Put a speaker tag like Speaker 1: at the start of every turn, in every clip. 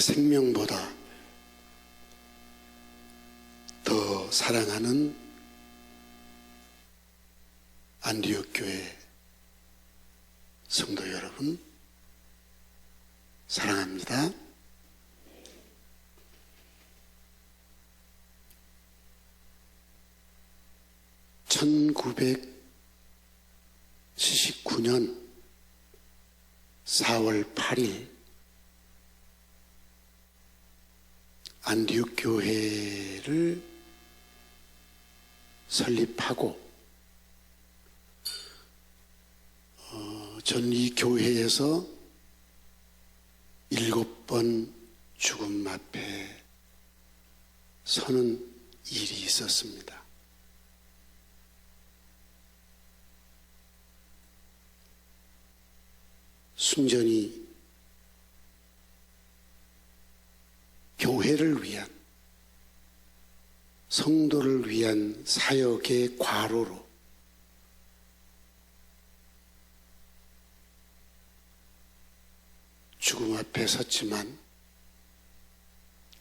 Speaker 1: 생명보다 더 사랑하는 안디옥 교회 성도 여러분, 사랑합니다. (1979년 4월 8일) 안디옥 교회를 설립하고 전 이 교회에서 7번 죽음 앞에 서는 일이 있었습니다. 순전히 교회를 위한, 성도를 위한 사역의 과로로 죽음 앞에 섰지만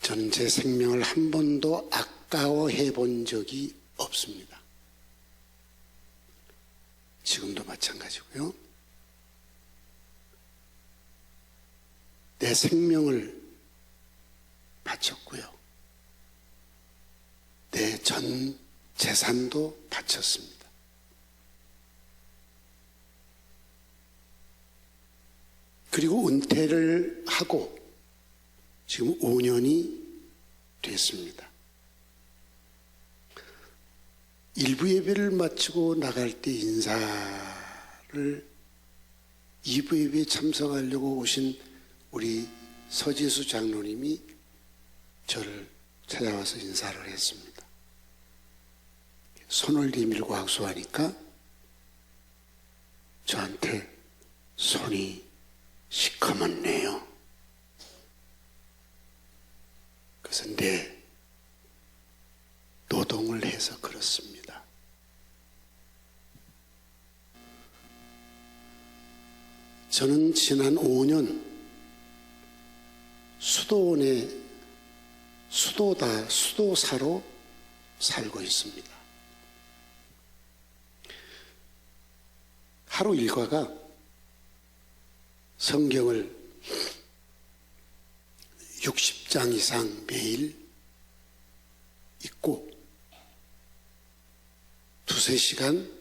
Speaker 1: 저는 제 생명을 한 번도 아까워해 본 적이 없습니다. 지금도 마찬가지고요. 내 생명을 바쳤고요. 내 전 재산도 바쳤습니다. 그리고 은퇴를 하고 지금 5년이 됐습니다. 일부 예배를 마치고 나갈 때 인사를 2부 예배에 참석하려고 오신 우리 서지수 장로님이 저를 찾아와서 인사를 했습니다. 손을 내밀고 악수하니까 저한테 손이 시커멓네요. 그래서 네, 노동을 해서 그렇습니다. 저는 지난 5년 수도원의 수도사로 살고 있습니다. 하루 일과가 성경을 60장 이상 매일 읽고 2~3시간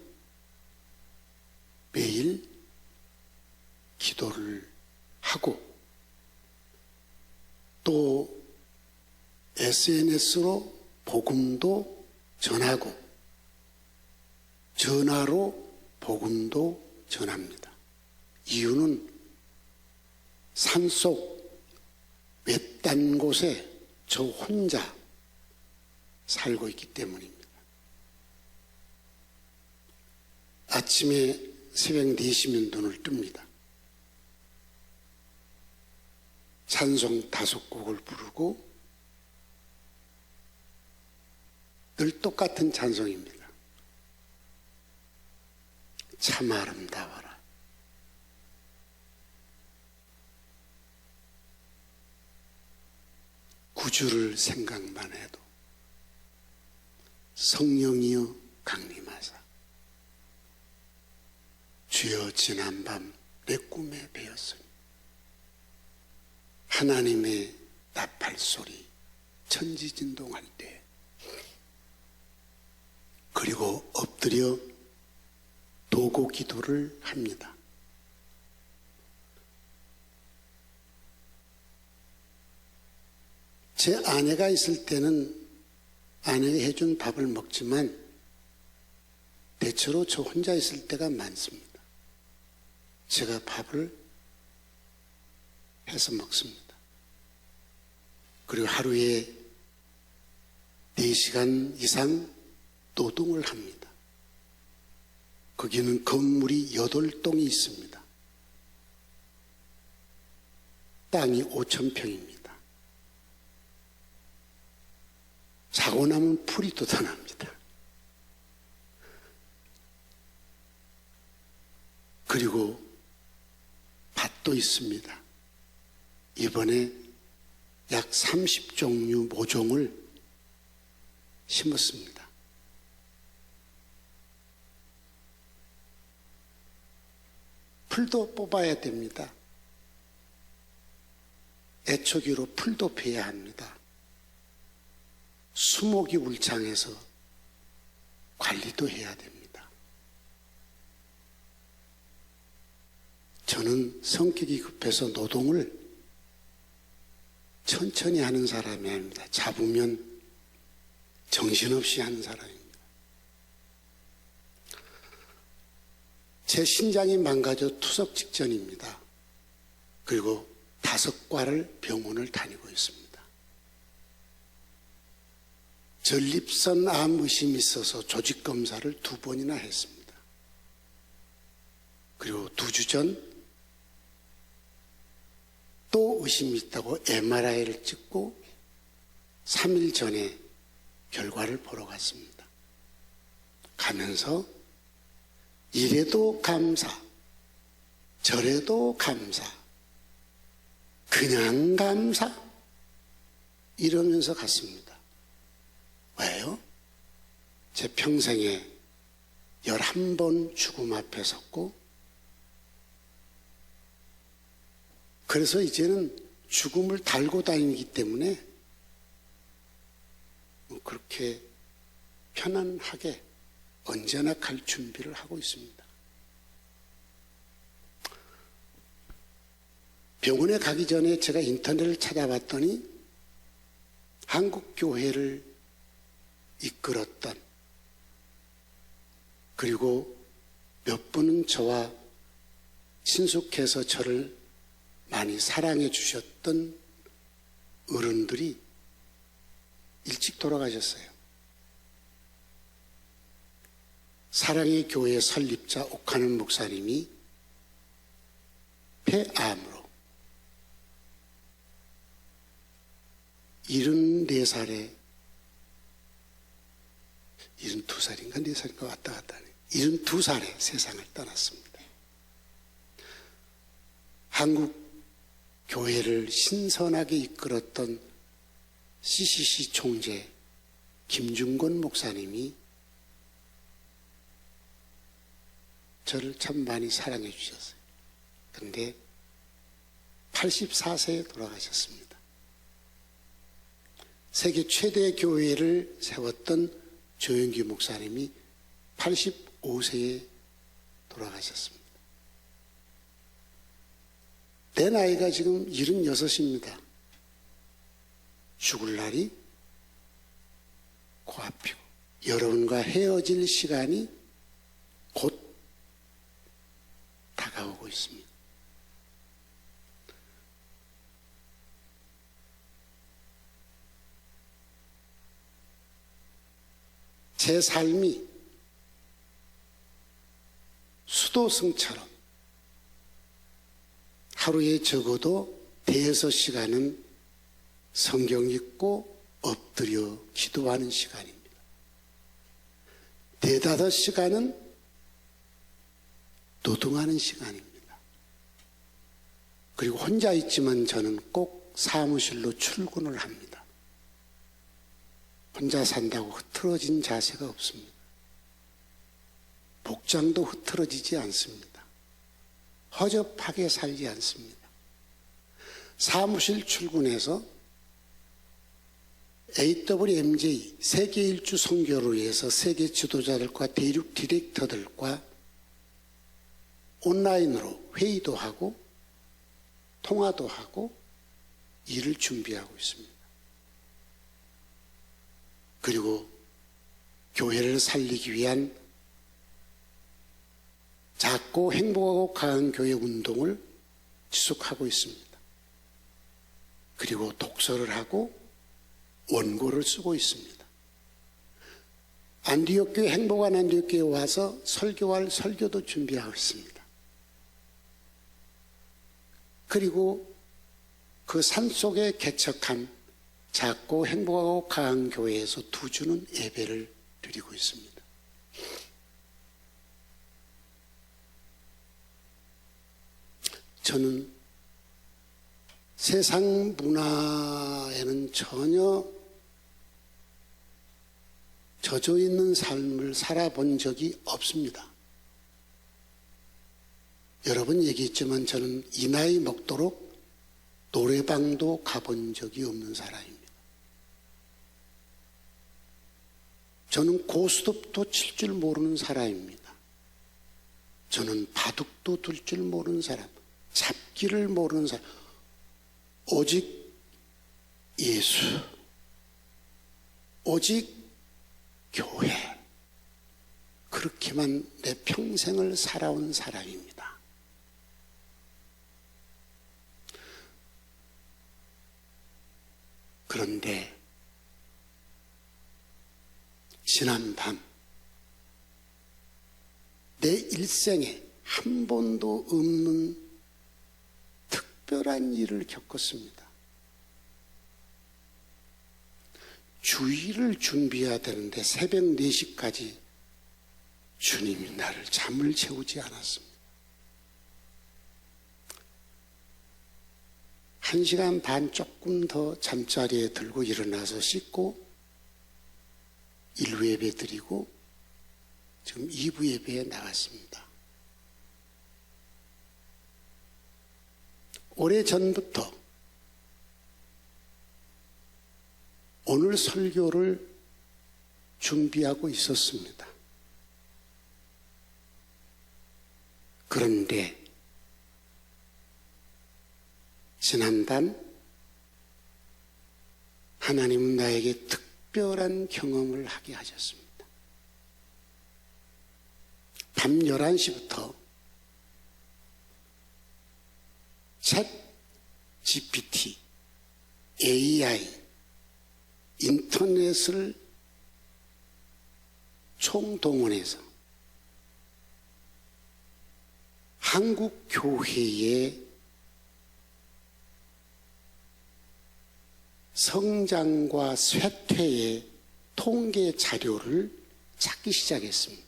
Speaker 1: 매일 기도를 하고 또 SNS로 복음도 전하고 전화로 복음도 전합니다. 이유는 산속 외딴 곳에 저 혼자 살고 있기 때문입니다. 아침에 새벽 4시면 눈을 뜹니다. 찬송 5곡을 부르고 늘 똑같은 찬송입니다. 참 아름다워라. 구주를 생각만 해도 성령이여 강림하사 주여 지난밤 내 꿈에 배었으니 하나님의 나팔소리 천지진동할 때 그리고 엎드려 도고 기도를 합니다. 제 아내가 있을 때는 아내가 해준 밥을 먹지만 대체로 저 혼자 있을 때가 많습니다. 제가 밥을 해서 먹습니다. 그리고 하루에 4시간 이상 노동을 합니다. 거기는 건물이 8동이 있습니다. 땅이 5,000평입니다. 자고 나면 풀이 돋아납니다. 그리고 밭도 있습니다. 이번에 약 30종류 모종을 심었습니다. 풀도 뽑아야 됩니다. 애초기로 풀도 베야 합니다. 수목이 울창해서 관리도 해야 됩니다. 저는 성격이 급해서 노동을 천천히 하는 사람이 아닙니다. 잡으면 정신없이 하는 사람입니다. 제 신장이 망가져 투석 직전입니다. 그리고 5과를 병원을 다니고 있습니다. 전립선 암 의심이 있어서 조직검사를 2번이나 했습니다. 그리고 2주 전 또 의심이 있다고 MRI를 찍고 3일 전에 결과를 보러 갔습니다. 가면서 이래도 감사, 저래도 감사, 그냥 감사 이러면서 갔습니다. 왜요? 제 평생에 11번 죽음 앞에 섰고 그래서 이제는 죽음을 달고 다니기 때문에 그렇게 편안하게 언제나 갈 준비를 하고 있습니다. 병원에 가기 전에 제가 인터넷을 찾아봤더니 한국 교회를 이끌었던 그리고 몇 분은 저와 친숙해서 저를 많이 사랑해 주셨던 어른들이 일찍 돌아가셨어요. 사랑의 교회 설립자 옥하는 목사님이 폐암으로 74살에 72살인가 4살인가 왔다 갔다 하네. 72살에 세상을 떠났습니다. 한국 교회를 신선하게 이끌었던 CCC 총재 김중건 목사님이 저를 참 많이 사랑해 주셨어요. 그런데 84세에 돌아가셨습니다. 세계 최대 교회를 세웠던 조영기 목사님이 85세에 돌아가셨습니다. 내 나이가 지금 76입니다. 죽을 날이 코앞이고 여러분과 헤어질 시간이 곧 다가오고 있습니다. 제 삶이 수도승처럼 하루에 적어도 5시간은 성경 읽고 엎드려 기도하는 시간입니다. 4-5시간은 노동하는 시간입니다. 그리고 혼자 있지만 저는 꼭 사무실로 출근을 합니다. 혼자 산다고 흐트러진 자세가 없습니다. 복장도 흐트러지지 않습니다. 허접하게 살지 않습니다. 사무실 출근해서 AWMJ 세계일주 선교를 위해서 세계 지도자들과 대륙 디렉터들과 온라인으로 회의도 하고 통화도 하고 일을 준비하고 있습니다. 그리고 교회를 살리기 위한 작고 행복하고 강한 교회 운동을 지속하고 있습니다. 그리고 독서를 하고 원고를 쓰고 있습니다. 안디옥교회 행복한 안디옥교회에 와서 설교할 설교도 준비하고 있습니다. 그리고 그 산속에 개척한 작고 행복하고 강한 교회에서 2주는 예배를 드리고 있습니다. 저는 세상 문화 저는 전혀 젖어 있는 삶을 살아본 적이 없습니다. 여러 번 얘기했지만 저는 이 나이 먹도록 노래방도 가본 적이 없는 사람입니다. 저는 고스톱도 칠 줄 모르는 사람입니다. 저는 바둑도 둘 줄 모르는 사람, 잡기를 모르는 사람, 오직 예수, 오직 교회, 그렇게만 내 평생을 살아온 사람입니다. 그런데 지난밤 내 일생에 한 번도 없는 특별한 일을 겪었습니다. 주일을 준비해야 되는데 새벽 4시까지 주님이 나를 잠을 채우지 않았습니다. 1시간 반 조금 더 잠자리에 들고 일어나서 씻고 1부 예배 드리고 지금 2부 예배에 나갔습니다. 오래전부터 오늘 설교를 준비하고 있었습니다. 그런데 지난밤 하나님은 나에게 특별한 경험을 하게 하셨습니다. 밤 11시부터 챗 GPT, AI, 인터넷을 총동원해서 한국 교회의 성장과 쇠퇴의 통계 자료를 찾기 시작했습니다.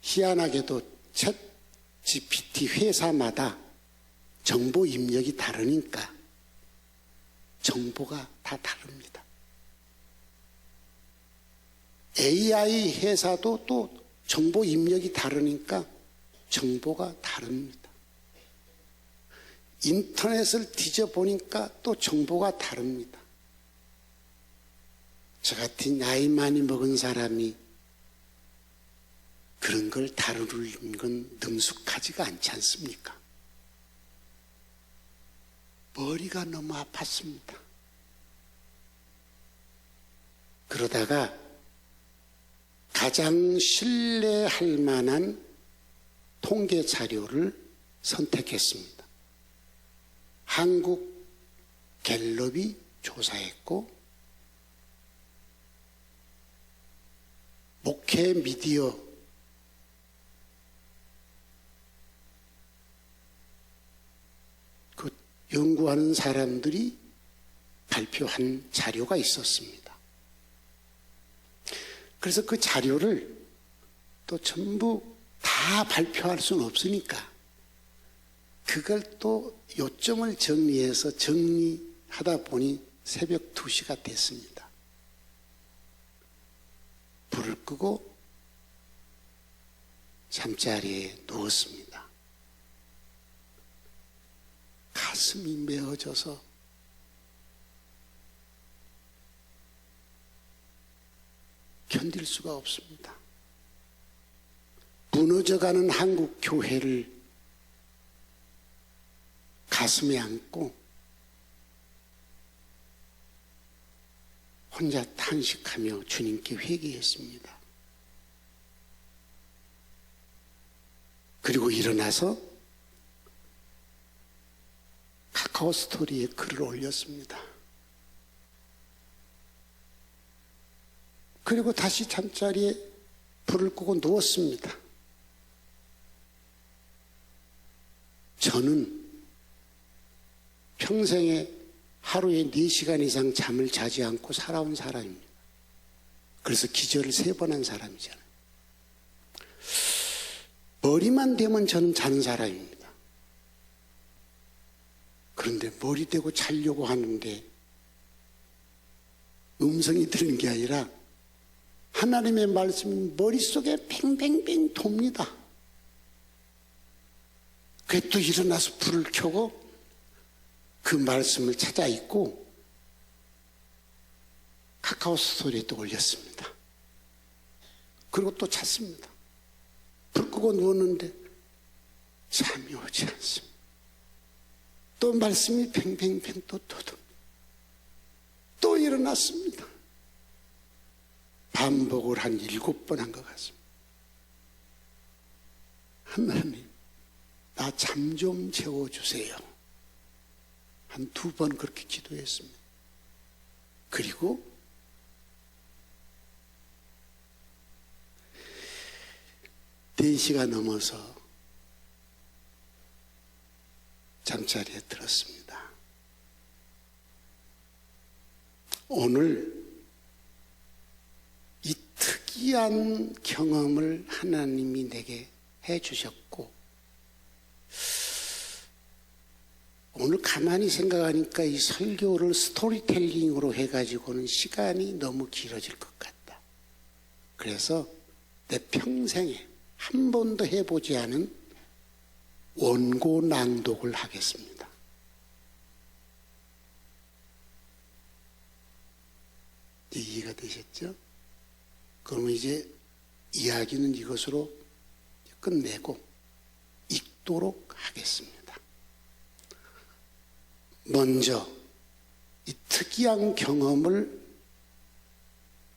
Speaker 1: 희한하게도 챗 GPT 회사마다 정보 입력이 다르니까 정보가 다 다릅니다. AI 회사도 또 정보 입력이 다르니까 정보가 다릅니다. 인터넷을 뒤져보니까 또 정보가 다릅니다. 저 같은 나이 많이 먹은 사람이 그런 걸 다루는 건 능숙하지가 않지 않습니까? 머리가 너무 아팠습니다. 그러다가 가장 신뢰할 만한 통계 자료를 선택했습니다. 한국 갤럽이 조사했고 목회 미디어 그 연구하는 사람들이 발표한 자료가 있었습니다. 그래서 그 자료를 또 전부 다 발표할 수는 없으니까 그걸 또 요점을 정리해서 정리하다 보니 새벽 2시가 됐습니다. 불을 끄고 잠자리에 누웠습니다. 가슴이 메어져서 견딜 수가 없습니다. 무너져가는 한국 교회를 가슴에 안고 혼자 탄식하며 주님께 회개했습니다. 그리고 일어나서 카카오 스토리에 글을 올렸습니다. 그리고 다시 잠자리에 불을 끄고 누웠습니다. 저는 평생에 하루에 4시간 이상 잠을 자지 않고 살아온 사람입니다. 그래서 기절을 3번 한 사람이잖아요. 머리만 대면 저는 자는 사람입니다. 그런데 머리 대고 자려고 하는데 음성이 들은 게 아니라 하나님의 말씀이 머릿속에 팽팽팽 돕니다. 그래 또 일어나서 불을 켜고 그 말씀을 찾아 읽고 카카오 스토리에 또 올렸습니다. 그리고 또 잤습니다. 불 끄고 누웠는데 잠이 오지 않습니다. 또 말씀이 팽팽팽 또 일어났습니다. 반복을 한 7번 한 것 같습니다. 하나님, 나 잠 좀 재워주세요. 한 2번 그렇게 기도했습니다. 그리고 4시가 넘어서 잠자리에 들었습니다. 오늘 이 특이한 경험을 하나님이 내게 해주셨고, 오늘 가만히 생각하니까 이 설교를 스토리텔링으로 해가지고는 시간이 너무 길어질 것 같다. 그래서 내 평생에 한 번도 해보지 않은 원고 낭독을 하겠습니다. 이해가 되셨죠? 그러면 이제 이야기는 이것으로 끝내고 읽도록 하겠습니다. 먼저 이 특이한 경험을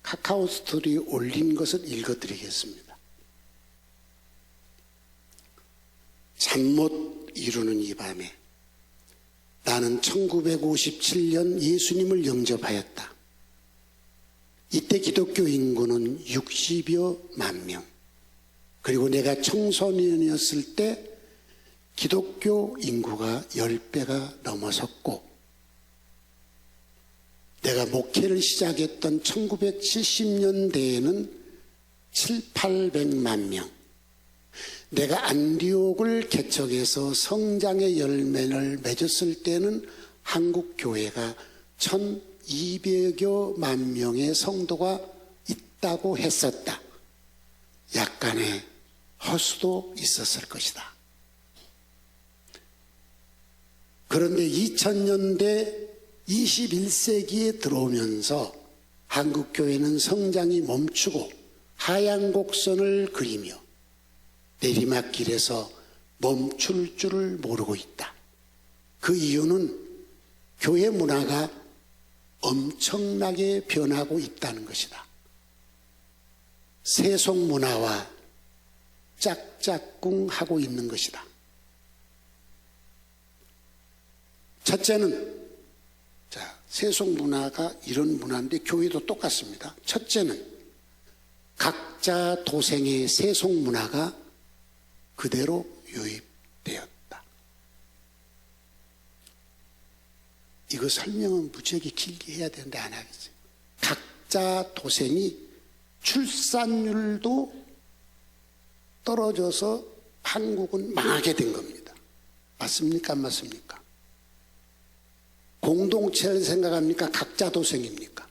Speaker 1: 카카오 스토리에 올린 것을 읽어드리겠습니다. 잠 못 이루는 이 밤에 나는 1957년 예수님을 영접하였다. 이때 기독교 인구는 60여만 명. 그리고 내가 청소년이었을 때 기독교 인구가 10배가 넘어섰고, 내가 목회를 시작했던 1970년대에는 700~800만 명. 내가 안디옥을 개척해서 성장의 열매를 맺었을 때는 한국 교회가 1200여만 명의 성도가 있다고 했었다. 약간의 허수도 있었을 것이다. 그런데 2000년대 21세기에 들어오면서 한국교회는 성장이 멈추고 하향 곡선을 그리며 내리막길에서 멈출 줄을 모르고 있다. 그 이유는 교회 문화가 엄청나게 변하고 있다는 것이다. 세속 문화와 짝짝꿍하고 있는 것이다. 첫째는, 세속 문화가 이런 문화인데 교회도 똑같습니다. 첫째는 각자 도생의 세속 문화가 그대로 유입되었다. 이거 설명은 무지하게 길게 해야 되는데 안 하겠어요. 각자 도생이 출산율도 떨어져서 한국은 망하게 된 겁니다. 맞습니까? 안 맞습니까? 공동체를 생각합니까? 각자 도생입니까?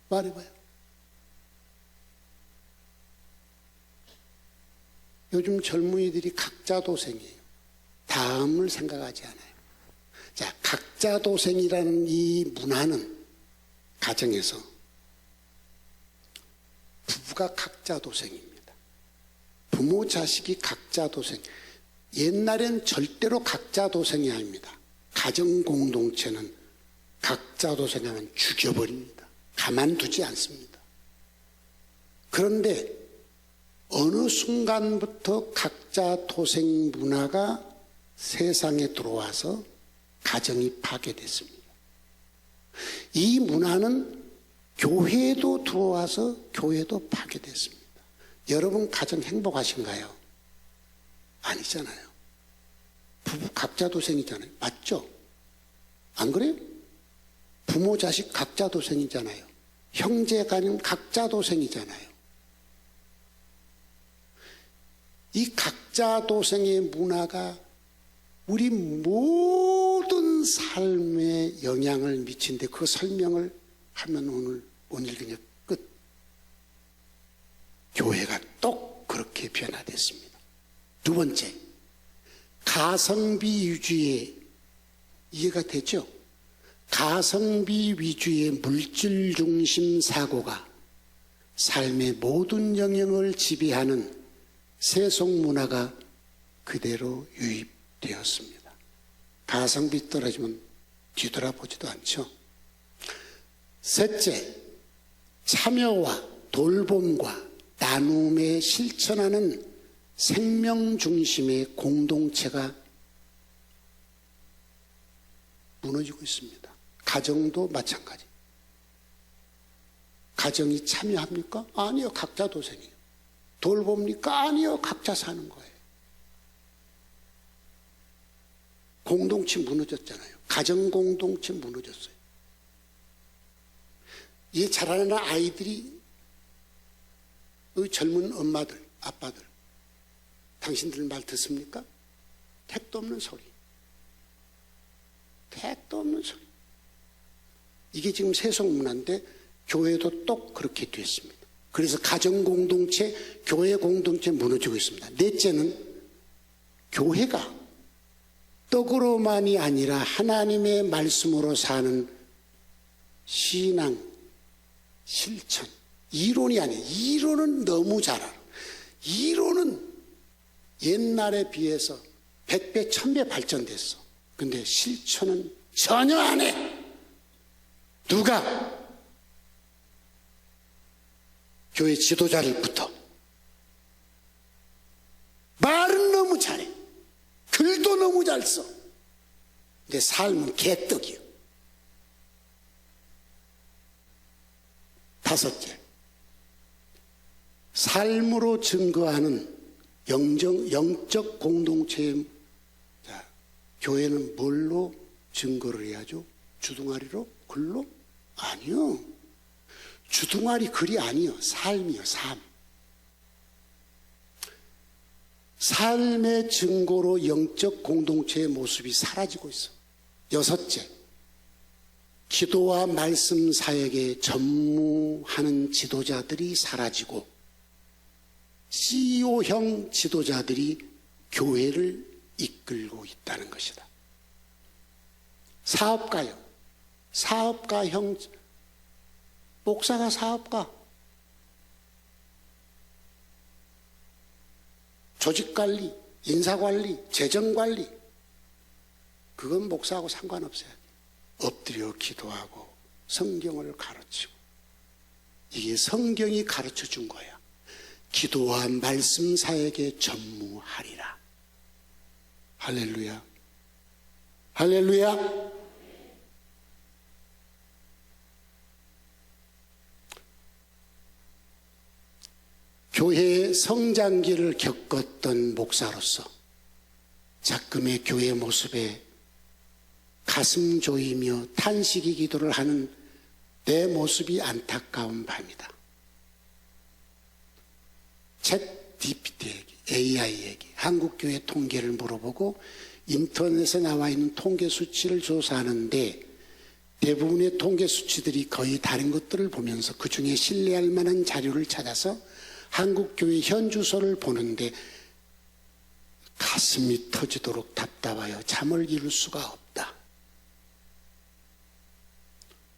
Speaker 1: 말해봐요. 요즘 젊은이들이 각자 도생이에요. 다음을 생각하지 않아요. 자, 각자 도생이라는 이 문화는 가정에서 부부가 각자 도생입니다. 부모 자식이 각자 도생. 옛날엔 절대로 각자 도생이 아닙니다. 가정 공동체는 각자 도생하면 죽여버립니다. 가만두지 않습니다. 그런데 어느 순간부터 각자 도생 문화가 세상에 들어와서 가정이 파괴됐습니다. 이 문화는 교회에도 들어와서 교회도 파괴됐습니다. 여러분 가정 행복하신가요? 아니잖아요. 부부 각자 도생이잖아요. 맞죠? 안 그래요? 부모 자식 각자 도생이잖아요. 형제간은 각자 도생이잖아요. 이 각자 도생의 문화가 우리 모든 삶에 영향을 미친데 그 설명을 하면 오늘 그냥 끝. 교회가 똑 그렇게 변화됐습니다. 두 번째, 가성비 위주의, 이해가 되죠? 가성비 위주의 물질 중심 사고가 삶의 모든 영역을 지배하는 세속 문화가 그대로 유입되었습니다. 가성비 떨어지면 뒤돌아보지도 않죠. 셋째, 참여와 돌봄과 나눔에 실천하는 생명 중심의 공동체가 무너지고 있습니다. 가정도 마찬가지. 가정이 참여합니까? 아니요, 각자 도생이에요. 돌봅니까? 아니요, 각자 사는 거예요. 공동체 무너졌잖아요. 가정 공동체 무너졌어요. 이 자라는 아이들이, 젊은 엄마들, 아빠들, 당신들 말 듣습니까? 택도 없는 소리. 택도 없는 소리. 이게 지금 세속 문화인데 교회도 똑 그렇게 됐습니다. 그래서 가정 공동체, 교회 공동체 무너지고 있습니다. 넷째는 교회가 떡으로만이 아니라 하나님의 말씀으로 사는 신앙, 실천, 이론이 아니에요. 이론은 너무 잘 알아. 이론은 옛날에 비해서 100배, 1000배 발전됐어. 근데 실천은 전혀 안 해. 누가? 교회 지도자들부터. 말은 너무 잘해. 글도 너무 잘 써. 근데 삶은 개떡이요. 다섯째, 삶으로 증거하는 영적 공동체의, 자, 교회는 뭘로 증거를 해야죠? 주둥아리로? 글로? 아니요. 주둥아리 글이 아니요. 삶이요. 삶. 삶의 증거로 영적 공동체의 모습이 사라지고 있어. 여섯째, 기도와 말씀 사역에 전무하는 지도자들이 사라지고 CEO형 지도자들이 교회를 이끌고 있다는 것이다. 사업가요. 사업가형, 목사가 사업가. 조직관리, 인사관리, 재정관리. 그건 목사하고 상관없어요. 엎드려 기도하고 성경을 가르치고. 이게 성경이 가르쳐 준 거야. 기도와 말씀 사역에 전무하리라. 할렐루야. 할렐루야. 교회의 성장기를 겪었던 목사로서 작금의 교회 모습에 가슴 조이며 탄식의 기도를 하는 내 모습이 안타까운 밤이다. 챗GPT 얘기, AI 얘기, 한국교회 통계를 물어보고 인터넷에 나와 있는 통계 수치를 조사하는데 대부분의 통계 수치들이 거의 다른 것들을 보면서 그 중에 신뢰할 만한 자료를 찾아서 한국교회 현 주소를 보는데 가슴이 터지도록 답답하여 잠을 이룰 수가 없다.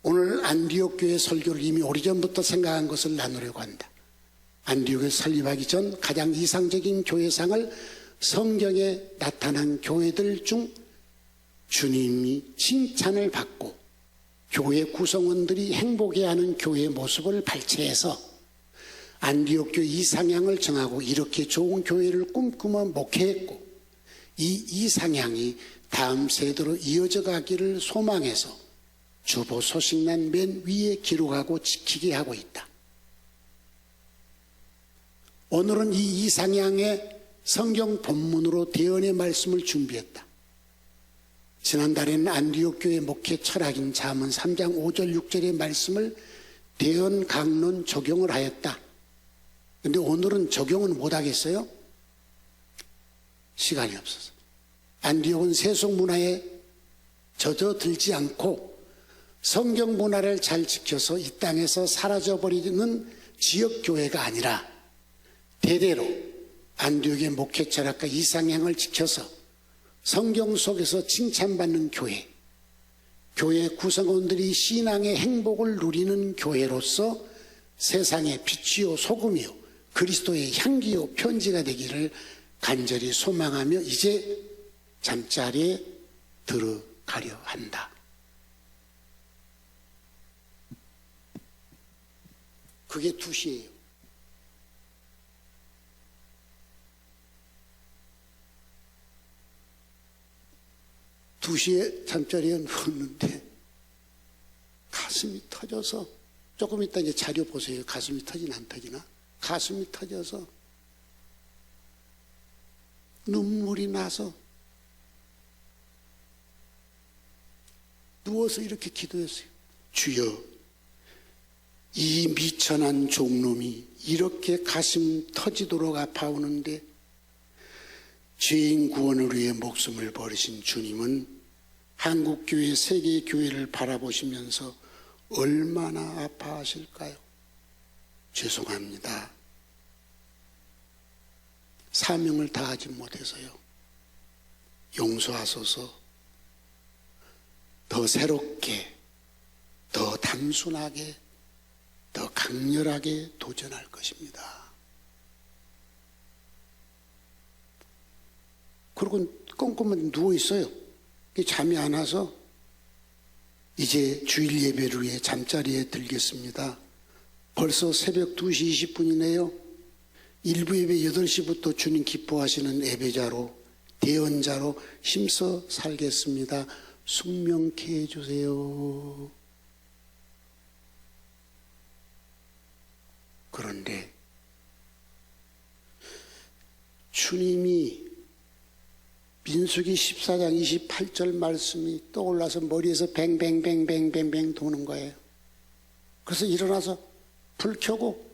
Speaker 1: 오늘 안디옥 교회 설교를 이미 오래전부터 생각한 것을 나누려고 한다. 안디옥에 설립하기 전 가장 이상적인 교회상을 성경에 나타난 교회들 중 주님이 칭찬을 받고 교회 구성원들이 행복해하는 교회의 모습을 발췌해서 안디옥 교회 이상향을 정하고 이렇게 좋은 교회를 꿈꾸며 목회했고 이 이상향이 다음 세대로 이어져 가기를 소망해서 주보 소식란 맨 위에 기록하고 지키게 하고 있다. 오늘은 이 이상향의 성경 본문으로 대언의 말씀을 준비했다. 지난달에는 안디옥 교회 목회 철학인 잠언 3장 5절 6절의 말씀을 대언 강론 적용을 하였다. 그런데 오늘은 적용은 못하겠어요? 시간이 없어서. 안디옥은 세속 문화에 젖어들지 않고 성경 문화를 잘 지켜서 이 땅에서 사라져버리는 지역교회가 아니라 대대로 안디옥의 목회 철학과 이상향을 지켜서 성경 속에서 칭찬받는 교회, 교회 구성원들이 신앙의 행복을 누리는 교회로서 세상의 빛이요 소금이요 그리스도의 향기요 편지가 되기를 간절히 소망하며 이제 잠자리에 들어가려 한다. 그게 2시예요. (2시에) 잠자리에 누웠는데 가슴이 터져서, 조금 이따 이제 자료 보세요. 가슴이 터지나 안 터지나? 가슴이 터져서 눈물이 나서 누워서 이렇게 기도했어요. 주여, 이 미천한 종놈이 이렇게 가슴 터지도록 아파오는데 죄인 구원을 위해 목숨을 버리신 주님은 한국교회, 세계교회를 바라보시면서 얼마나 아파하실까요? 죄송합니다. 사명을 다하지 못해서요. 용서하소서. 더 새롭게, 더 단순하게, 더 강렬하게 도전할 것입니다. 그리고 꼼꼼하게 누워있어요. 잠이 안 와서 이제 주일 예배를 위해 잠자리에 들겠습니다. 벌써 새벽 2시 20분이네요. 일부 예배 8시부터 주님 기뻐하시는 예배자로, 대언자로 힘써 살겠습니다. 숙명케 해주세요. 그런데 주님이 민수기 14장 28절 말씀이 떠올라서 머리에서 뱅뱅뱅뱅뱅뱅 도는 거예요. 그래서 일어나서 불 켜고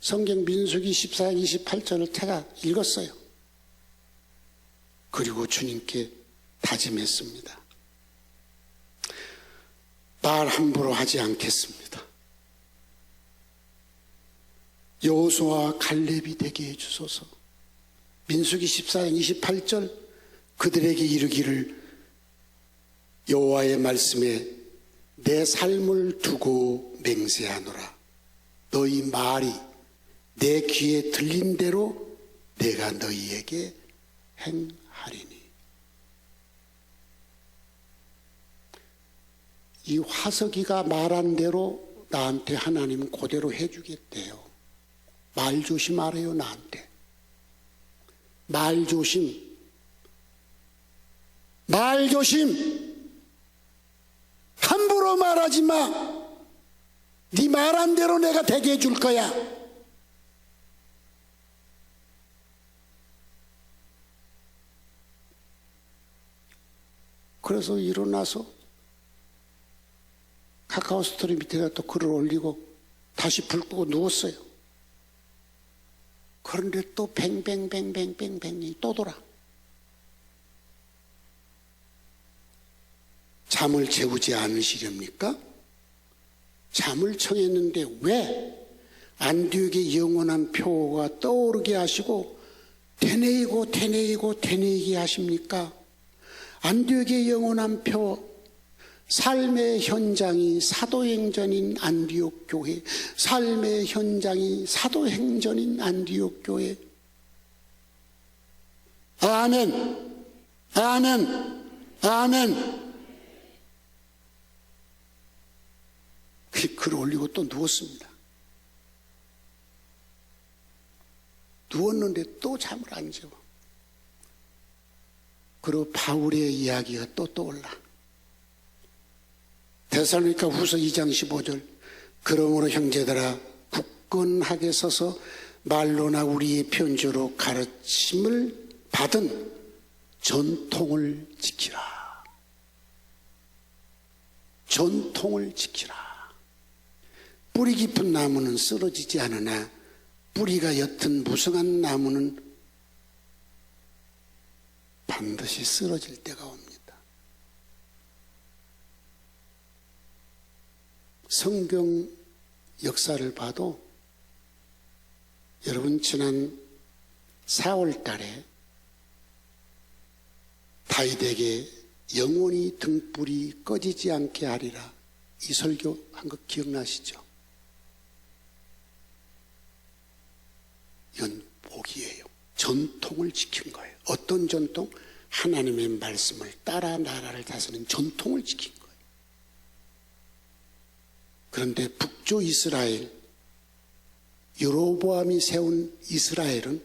Speaker 1: 성경 민수기 14장 28절을 제가 읽었어요. 그리고 주님께 다짐했습니다. 말 함부로 하지 않겠습니다. 여호수아와 갈렙이 되게 해주소서. 민수기 14장 28절 그들에게 이르기를 여호와의 말씀에 내 삶을 두고 맹세하노라. 너희 말이 내 귀에 들린 대로 내가 너희에게 행하리니. 이 화석이가 말한 대로 나한테 하나님은 그대로 해주겠대요. 말 조심하래요. 나한테 말 조심, 말 조심. 함부로 말하지 마. 네 말한 대로 내가 되게 해줄 거야. 그래서 일어나서 카카오 스토리 밑에다 또 글을 올리고 다시 불 끄고 누웠어요. 그런데 또 뱅뱅뱅뱅뱅뱅이 또 돌아. 잠을 재우지 않으시렵니까? 잠을 청했는데 왜 안디옥의 영원한 표가 떠오르게 하시고 되뇌이고 되뇌이고 되뇌이게 하십니까? 안디옥의 영원한 표, 삶의 현장이 사도행전인 안디옥 교회, 삶의 현장이 사도행전인 안디옥 교회. 아멘, 아멘, 아멘. 글 올리고 또 누웠습니다. 누웠는데 또 잠을 안 재워. 그리고 바울의 이야기가 또 떠올라. 데살로니가 후서 2장 15절 그러므로 형제들아 굳건하게 서서 말로나 우리의 편지로 가르침을 받은 전통을 지키라. 전통을 지키라. 뿌리 깊은 나무는 쓰러지지 않으나 뿌리가 옅은 무성한 나무는 반드시 쓰러질 때가 옵니다. 성경 역사를 봐도 여러분 지난 4월 달에 다윗에게 영원히 등불이 꺼지지 않게 하리라 이 설교한 거 기억나시죠? 이건 복이에요. 전통을 지킨 거예요. 어떤 전통? 하나님의 말씀을 따라 나라를 다스리는 전통을 지킨 거예요. 그런데 북조 이스라엘, 여로보암이 세운 이스라엘은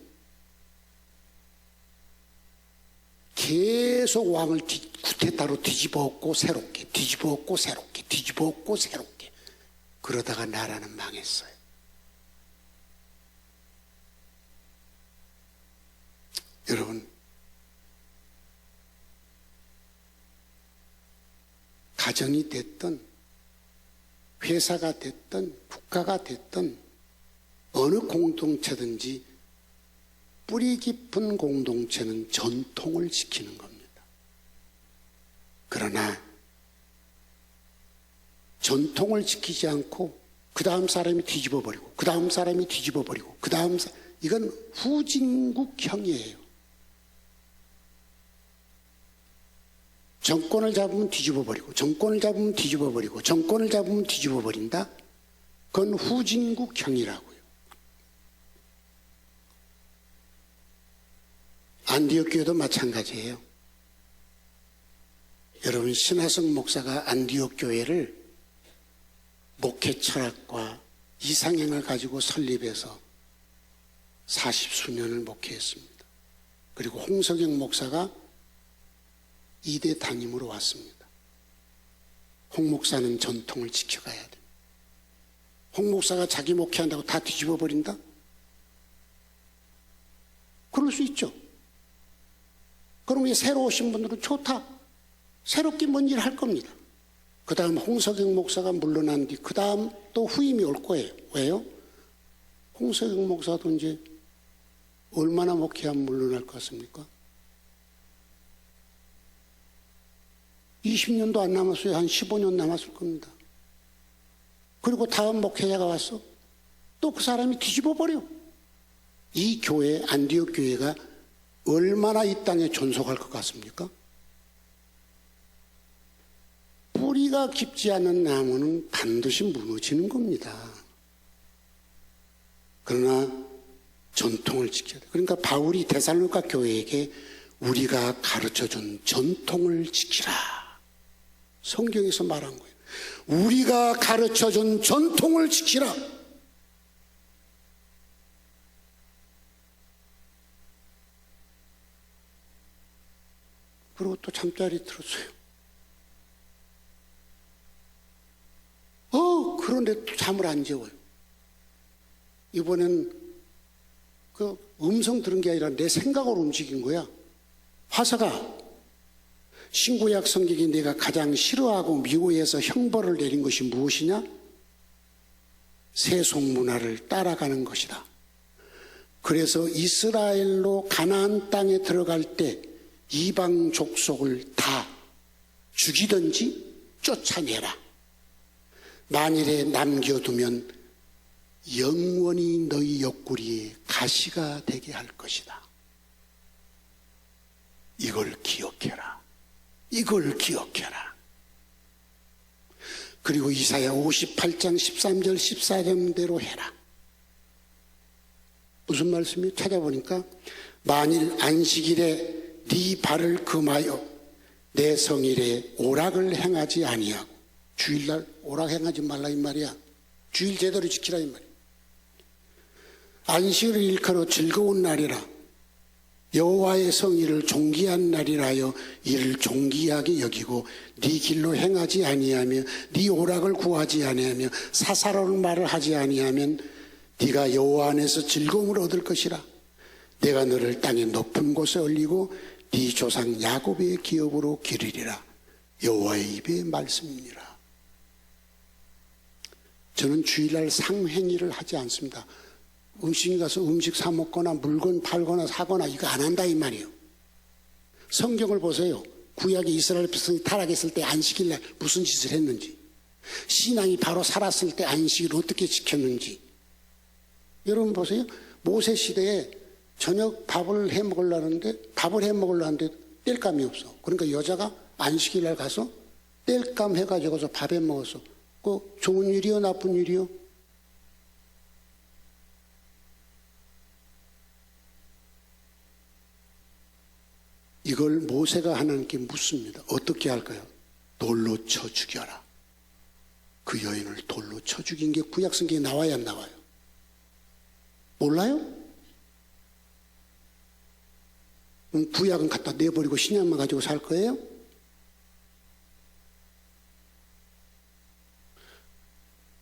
Speaker 1: 계속 왕을 구테타로 뒤집어엎고 새롭게, 뒤집어엎고 새롭게, 뒤집어엎고 새롭게. 그러다가 나라는 망했어요. 여러분, 가정이 됐든 회사가 됐든 국가가 됐든 어느 공동체든지 뿌리 깊은 공동체는 전통을 지키는 겁니다. 그러나 전통을 지키지 않고 그 다음 사람이 뒤집어버리고 그 다음 사람이 뒤집어버리고 그 다음 이건 후진국형이에요. 정권을 잡으면 뒤집어버리고 정권을 잡으면 뒤집어버리고 정권을 잡으면 뒤집어버린다? 그건 후진국형이라고요. 안디옥 교회도 마찬가지예요. 여러분, 신하성 목사가 안디옥 교회를 목회 철학과 이상행을 가지고 설립해서 40수년을 목회했습니다. 그리고 홍석영 목사가 2대 담임으로 왔습니다. 홍 목사는 전통을 지켜가야 됩니다. 홍 목사가 자기 목회한다고 다 뒤집어 버린다? 그럴 수 있죠. 그러면 새로 오신 분들은 좋다. 새롭게 뭔 일 할 겁니다. 그 다음 홍석영 목사가 물러난 뒤 그 다음 또 후임이 올 거예요. 왜요? 홍석영 목사도 이제 얼마나 목회하면 물러날 것 같습니까? 20년도 안 남았어요. 한 15년 남았을 겁니다. 그리고 다음 목회자가 왔어. 또 그 사람이 뒤집어 버려. 이 교회, 안디옥 교회가 얼마나 이 땅에 존속할 것 같습니까? 뿌리가 깊지 않은 나무는 반드시 무너지는 겁니다. 그러나 전통을 지켜야 돼. 그러니까 바울이 데살로니가 교회에게 우리가 가르쳐준 전통을 지키라. 성경에서 말한 거예요. 우리가 가르쳐준 전통을 지키라. 그리고 또 잠자리 들었어요. 그런데 또 잠을 안 재워요. 이번엔 그 음성 들은 게 아니라 내 생각으로 움직인 거야. 화사가, 신구약 성경이 내가 가장 싫어하고 미워해서 형벌을 내린 것이 무엇이냐? 세속 문화를 따라가는 것이다. 그래서 이스라엘로 가나안 땅에 들어갈 때 이방 족속을 다 죽이든지 쫓아내라. 만일에 남겨두면 영원히 너희 옆구리에 가시가 되게 할 것이다. 이걸 기억해라. 이걸 기억해라. 그리고 이사야 58장 13절 14절대로 해라. 무슨 말씀이에요? 찾아보니까 만일 안식일에 네 발을 금하여 내 성일에 오락을 행하지 아니하고, 주일날 오락 행하지 말라 이 말이야. 주일 제대로 지키라 이 말이야. 안식을 일컬어 즐거운 날이라 여호와의 성일을 존귀한 날이라 하여 이를 존귀하게 여기고 네 길로 행하지 아니하며 네 오락을 구하지 아니하며 사사로운 말을 하지 아니하면 네가 여호와 안에서 즐거움을 얻을 것이라. 내가 너를 땅의 높은 곳에 올리고 네 조상 야곱의 기업으로 기르리라. 여호와의 입의 말씀이니라. 저는 주일날 상행위를 하지 않습니다. 음식에 가서 음식 사 먹거나 물건 팔거나 사거나 이거 안 한다 이 말이에요. 성경을 보세요. 구약의 이스라엘 백성이 타락했을 때 안식일 날 무슨 짓을 했는지, 신앙이 바로 살았을 때 안식일을 어떻게 지켰는지. 여러분 보세요. 모세 시대에 저녁 밥을 해 먹으려는데 뗄감이 없어. 그러니까 여자가 안식일 날 가서 뗄감 해가지고서 밥에 먹었어. 그 좋은 일이요, 나쁜 일이요? 이걸 모세가 하나님께 묻습니다. 어떻게 할까요? 돌로 쳐 죽여라. 그 여인을 돌로 쳐 죽인 게 구약 성경에 나와야 안 나와요? 몰라요? 구약은 갖다 내버리고 신약만 가지고 살 거예요?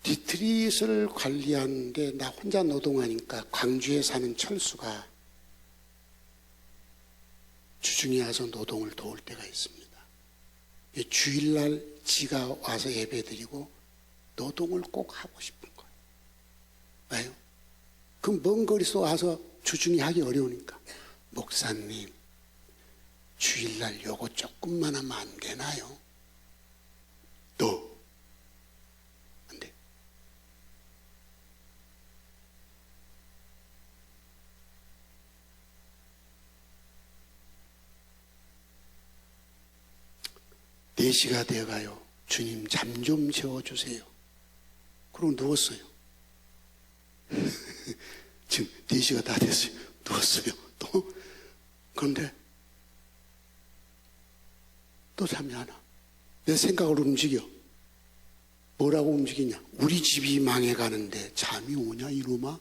Speaker 1: 리트릿을 관리하는데 나 혼자 노동하니까 광주에 사는 철수가 주중에 와서 노동을 도울 때가 있습니다. 주일날 지가 와서 예배드리고 노동을 꼭 하고 싶은 거예요. 왜요? 그 먼 거리서 와서 주중에 하기 어려우니까. 목사님, 주일날 요거 조금만 하면 안 되나요? 안 돼. 네 시가 되어가요. 주님 잠 좀 재워주세요. 그러고 누웠어요. 지금 4시가 다 됐어요. 누웠어요. 또 그런데 또 잠이 안 와. 내 생각을 움직여. 뭐라고 움직이냐? 우리 집이 망해가는데 잠이 오냐 이놈아?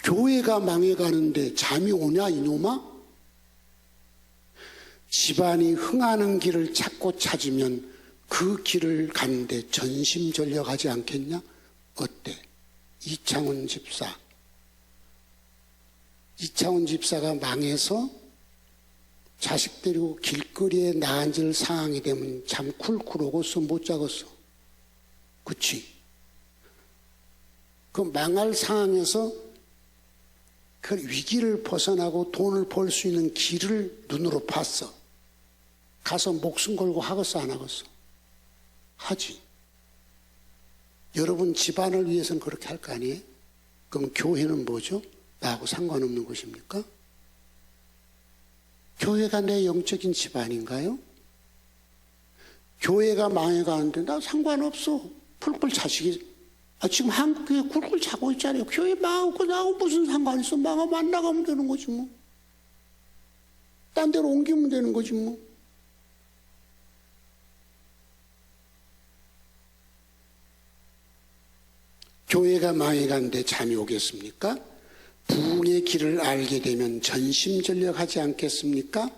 Speaker 1: 교회가 망해가는데 잠이 오냐 이놈아? 집안이 흥하는 길을 찾고 찾으면 그 길을 가는데 전심전력하지 않겠냐? 어때? 이창훈 집사가 망해서 자식 데리고 길거리에 나앉을 상황이 되면 잠 쿨쿨 오고서 못 자겠어. 그치? 그 망할 상황에서 그 위기를 벗어나고 돈을 벌 수 있는 길을 눈으로 봤어. 가서 목숨 걸고 하겠어 안 하겠어? 하지. 여러분 집안을 위해서는 그렇게 할 거 아니에요? 그럼 교회는 뭐죠? 나하고 상관없는 것입니까? 교회가 내 영적인 집안인가요? 교회가 망해가는데 나 상관없어. 쿨쿨 자식이. 지금 한국교회 쿨쿨 자고 있잖아요. 교회 망하고 나하고 무슨 상관 있어. 망하면 안 나가면 되는 거지 뭐. 딴 데로 옮기면 되는 거지 뭐. 교회가 망해가는데 잠이 오겠습니까? 부흥의 길을 알게 되면 전심전력하지 않겠습니까?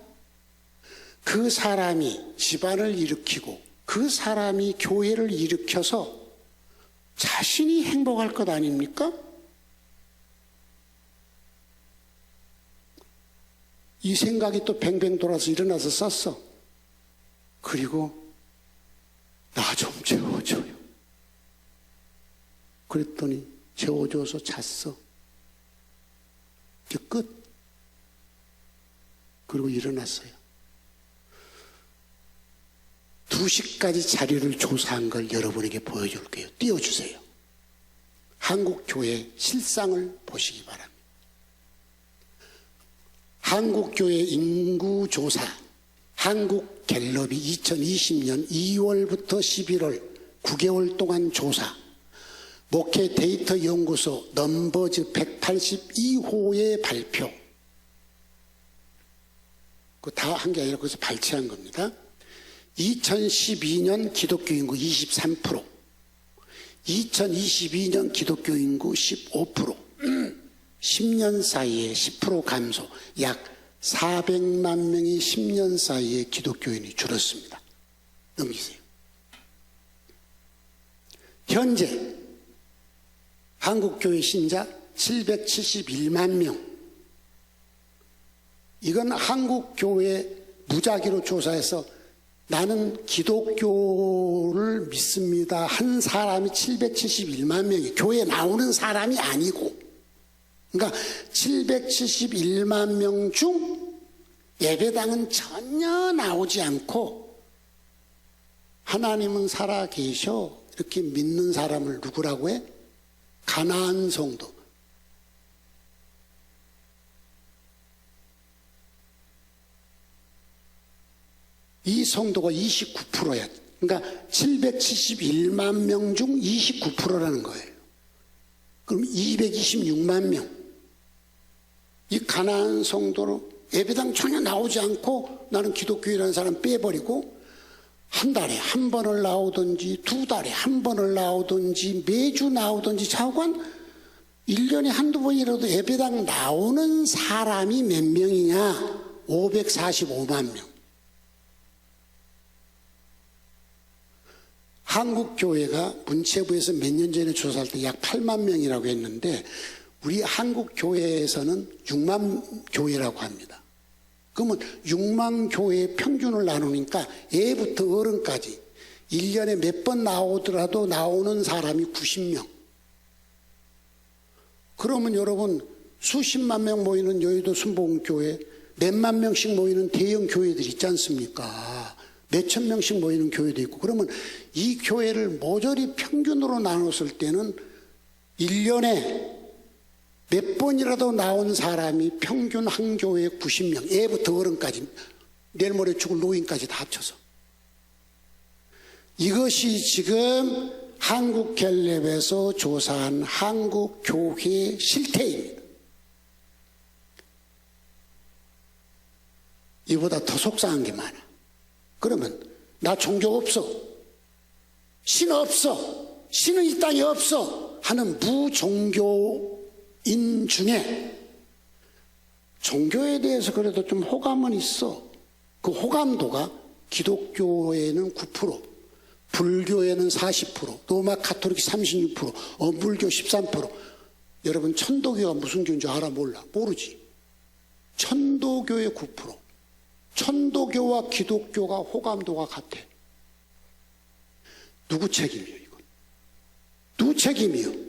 Speaker 1: 그 사람이 집안을 일으키고 그 사람이 교회를 일으켜서 자신이 행복할 것 아닙니까? 이 생각이 또 뱅뱅 돌아서 일어나서 썼어. 그리고 나 좀 재워줘요. 그랬더니 재워줘서 잤어. 이제 끝. 그리고 일어났어요. 2시까지 자료를 조사한 걸 여러분에게 보여줄게요. 띄워주세요. 한국교회 실상을 보시기 바랍니다. 한국교회 인구조사 한국갤럽이 2020년 2월부터 11월 9개월 동안 조사 목회 데이터 연구소 넘버즈 182호의 발표. 그거 다 한 게 아니라 거기서 발췌한 겁니다. 2012년 기독교 인구 23%, 2022년 기독교 인구 15%, 10년 사이에 10% 감소, 약 400만 명이 10년 사이에 기독교인이 줄었습니다. 넘기세요. 현재 한국교회 신자 771만 명. 이건 한국교회 무작위로 조사해서 나는 기독교를 믿습니다 한 사람이 771만 명이 교회에 나오는 사람이 아니고 그러니까 771만 명 중 예배당은 전혀 나오지 않고 하나님은 살아 계셔 이렇게 믿는 사람을 누구라고 해? 가나안 성도. 이 성도가 29%야. 그러니까 771만 명 중 29%라는 거예요. 그럼 226만 명. 이 가나안 성도로 예배당 전혀 나오지 않고 나는 기독교인이라는 사람 빼버리고 한 달에 한 번을 나오든지 두 달에 한 번을 나오든지 매주 나오든지 자관 1년에 한두 번이라도 예배당 나오는 사람이 몇 명이냐? 545만 명. 한국교회가 문체부에서 몇 년 전에 조사할 때 약 8만 명이라고 했는데 우리 한국교회에서는 6만 교회라고 합니다. 그러면 6만 교회의 평균을 나누니까 애부터 어른까지 1년에 몇 번 나오더라도 나오는 사람이 90명. 그러면 여러분 수십만 명 모이는 여의도 순복음교회, 몇만 명씩 모이는 대형 교회들 있지 않습니까? 몇천 명씩 모이는 교회도 있고. 그러면 이 교회를 모조리 평균으로 나눴을 때는 1년에 몇 번이라도 나온 사람이 평균 한 교회에 90명, 애부터 어른까지, 내일 모레 죽을 노인까지 다 합쳐서. 이것이 지금 한국갤럽에서 조사한 한국교회 실태입니다. 이보다 더 속상한 게 많아. 그러면 나 종교 없어, 신 없어, 신은 이 땅에 없어 하는 무종교인 중에 종교에 대해서 그래도 좀 호감은 있어. 그 호감도가 기독교에는 9%, 불교에는 40%, 로마 가톨릭 36%, 어불교 13%. 여러분 천도교가 무슨 교인 줄 알아? 몰라? 모르지. 천도교의 9%. 천도교와 기독교가 호감도가 같아. 누구 책임이요 이건? 누구 책임이요?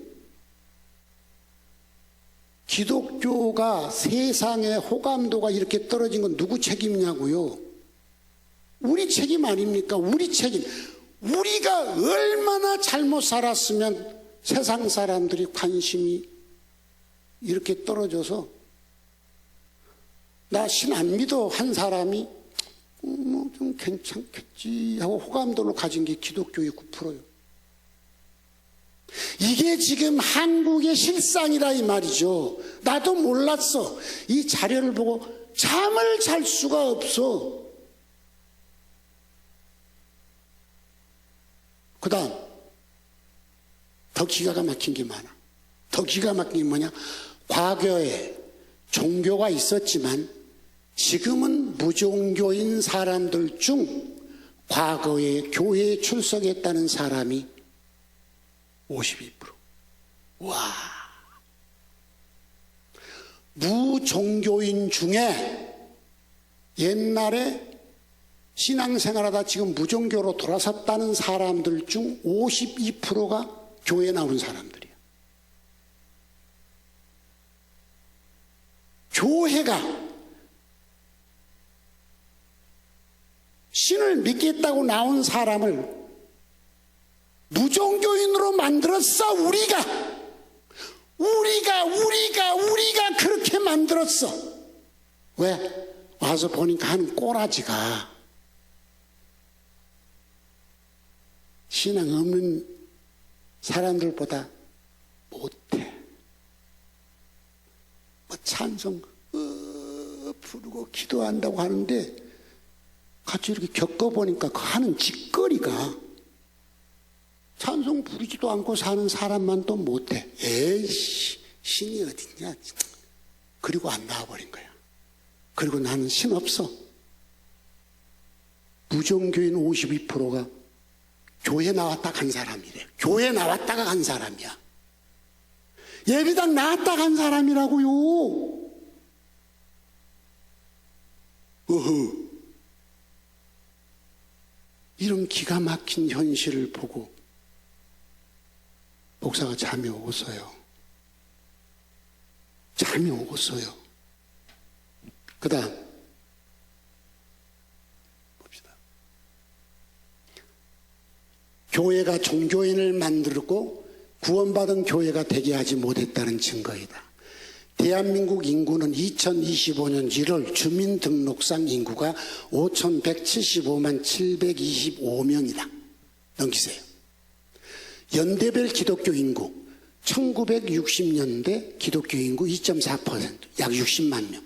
Speaker 1: 기독교가 세상의 호감도가 이렇게 떨어진 건 누구 책임이냐고요? 우리 책임 아닙니까? 우리 책임. 우리가 얼마나 잘못 살았으면 세상 사람들이 관심이 이렇게 떨어져서 나 신 안 믿어 한 사람이 뭐 좀 괜찮겠지 하고 호감도를 가진 게 기독교의 9%예요. 이게 지금 한국의 실상이라 이 말이죠. 나도 몰랐어. 이 자료를 보고 잠을 잘 수가 없어. 그 다음 더 기가 막힌 게 많아. 더 기가 막힌 게 뭐냐? 과거에 종교가 있었지만 지금은 무종교인 사람들 중 과거에 교회에 출석했다는 사람이 52%. 와. 무종교인 중에 옛날에 신앙생활하다 지금 무종교로 돌아섰다는 사람들 중 52%가 교회에 나온 사람들이야. 교회가 신을 믿겠다고 나온 사람을 무종교인으로 만들었어. 우리가 그렇게 만들었어. 왜? 와서 보니까 하는 꼬라지가 신앙 없는 사람들보다 못해. 뭐 찬송 부르고 기도한다고 하는데 같이 이렇게 겪어보니까 그 하는 짓거리가 찬송 부르지도 않고 사는 사람만 또 못해. 에이씨, 신이 어딨냐. 그리고 안 나와버린 거야. 그리고 나는 신 없어. 무종교인 52%가 교회 나왔다 간 사람이래. 교회 나왔다가 간 사람이야. 예배당 나왔다 간 사람이라고요. 어허. 이런 기가 막힌 현실을 보고 목사가 잠이 오고서요. 잠이 오겠어요. 그 다음 봅시다. 교회가 종교인을 만들고 구원받은 교회가 되게 하지 못했다는 증거이다. 대한민국 인구는 2025년 1월 주민등록상 인구가 5,175만 725명이다. 넘기세요. 연대별 기독교 인구 1960년대 기독교 인구 2.4%, 약 60만 명.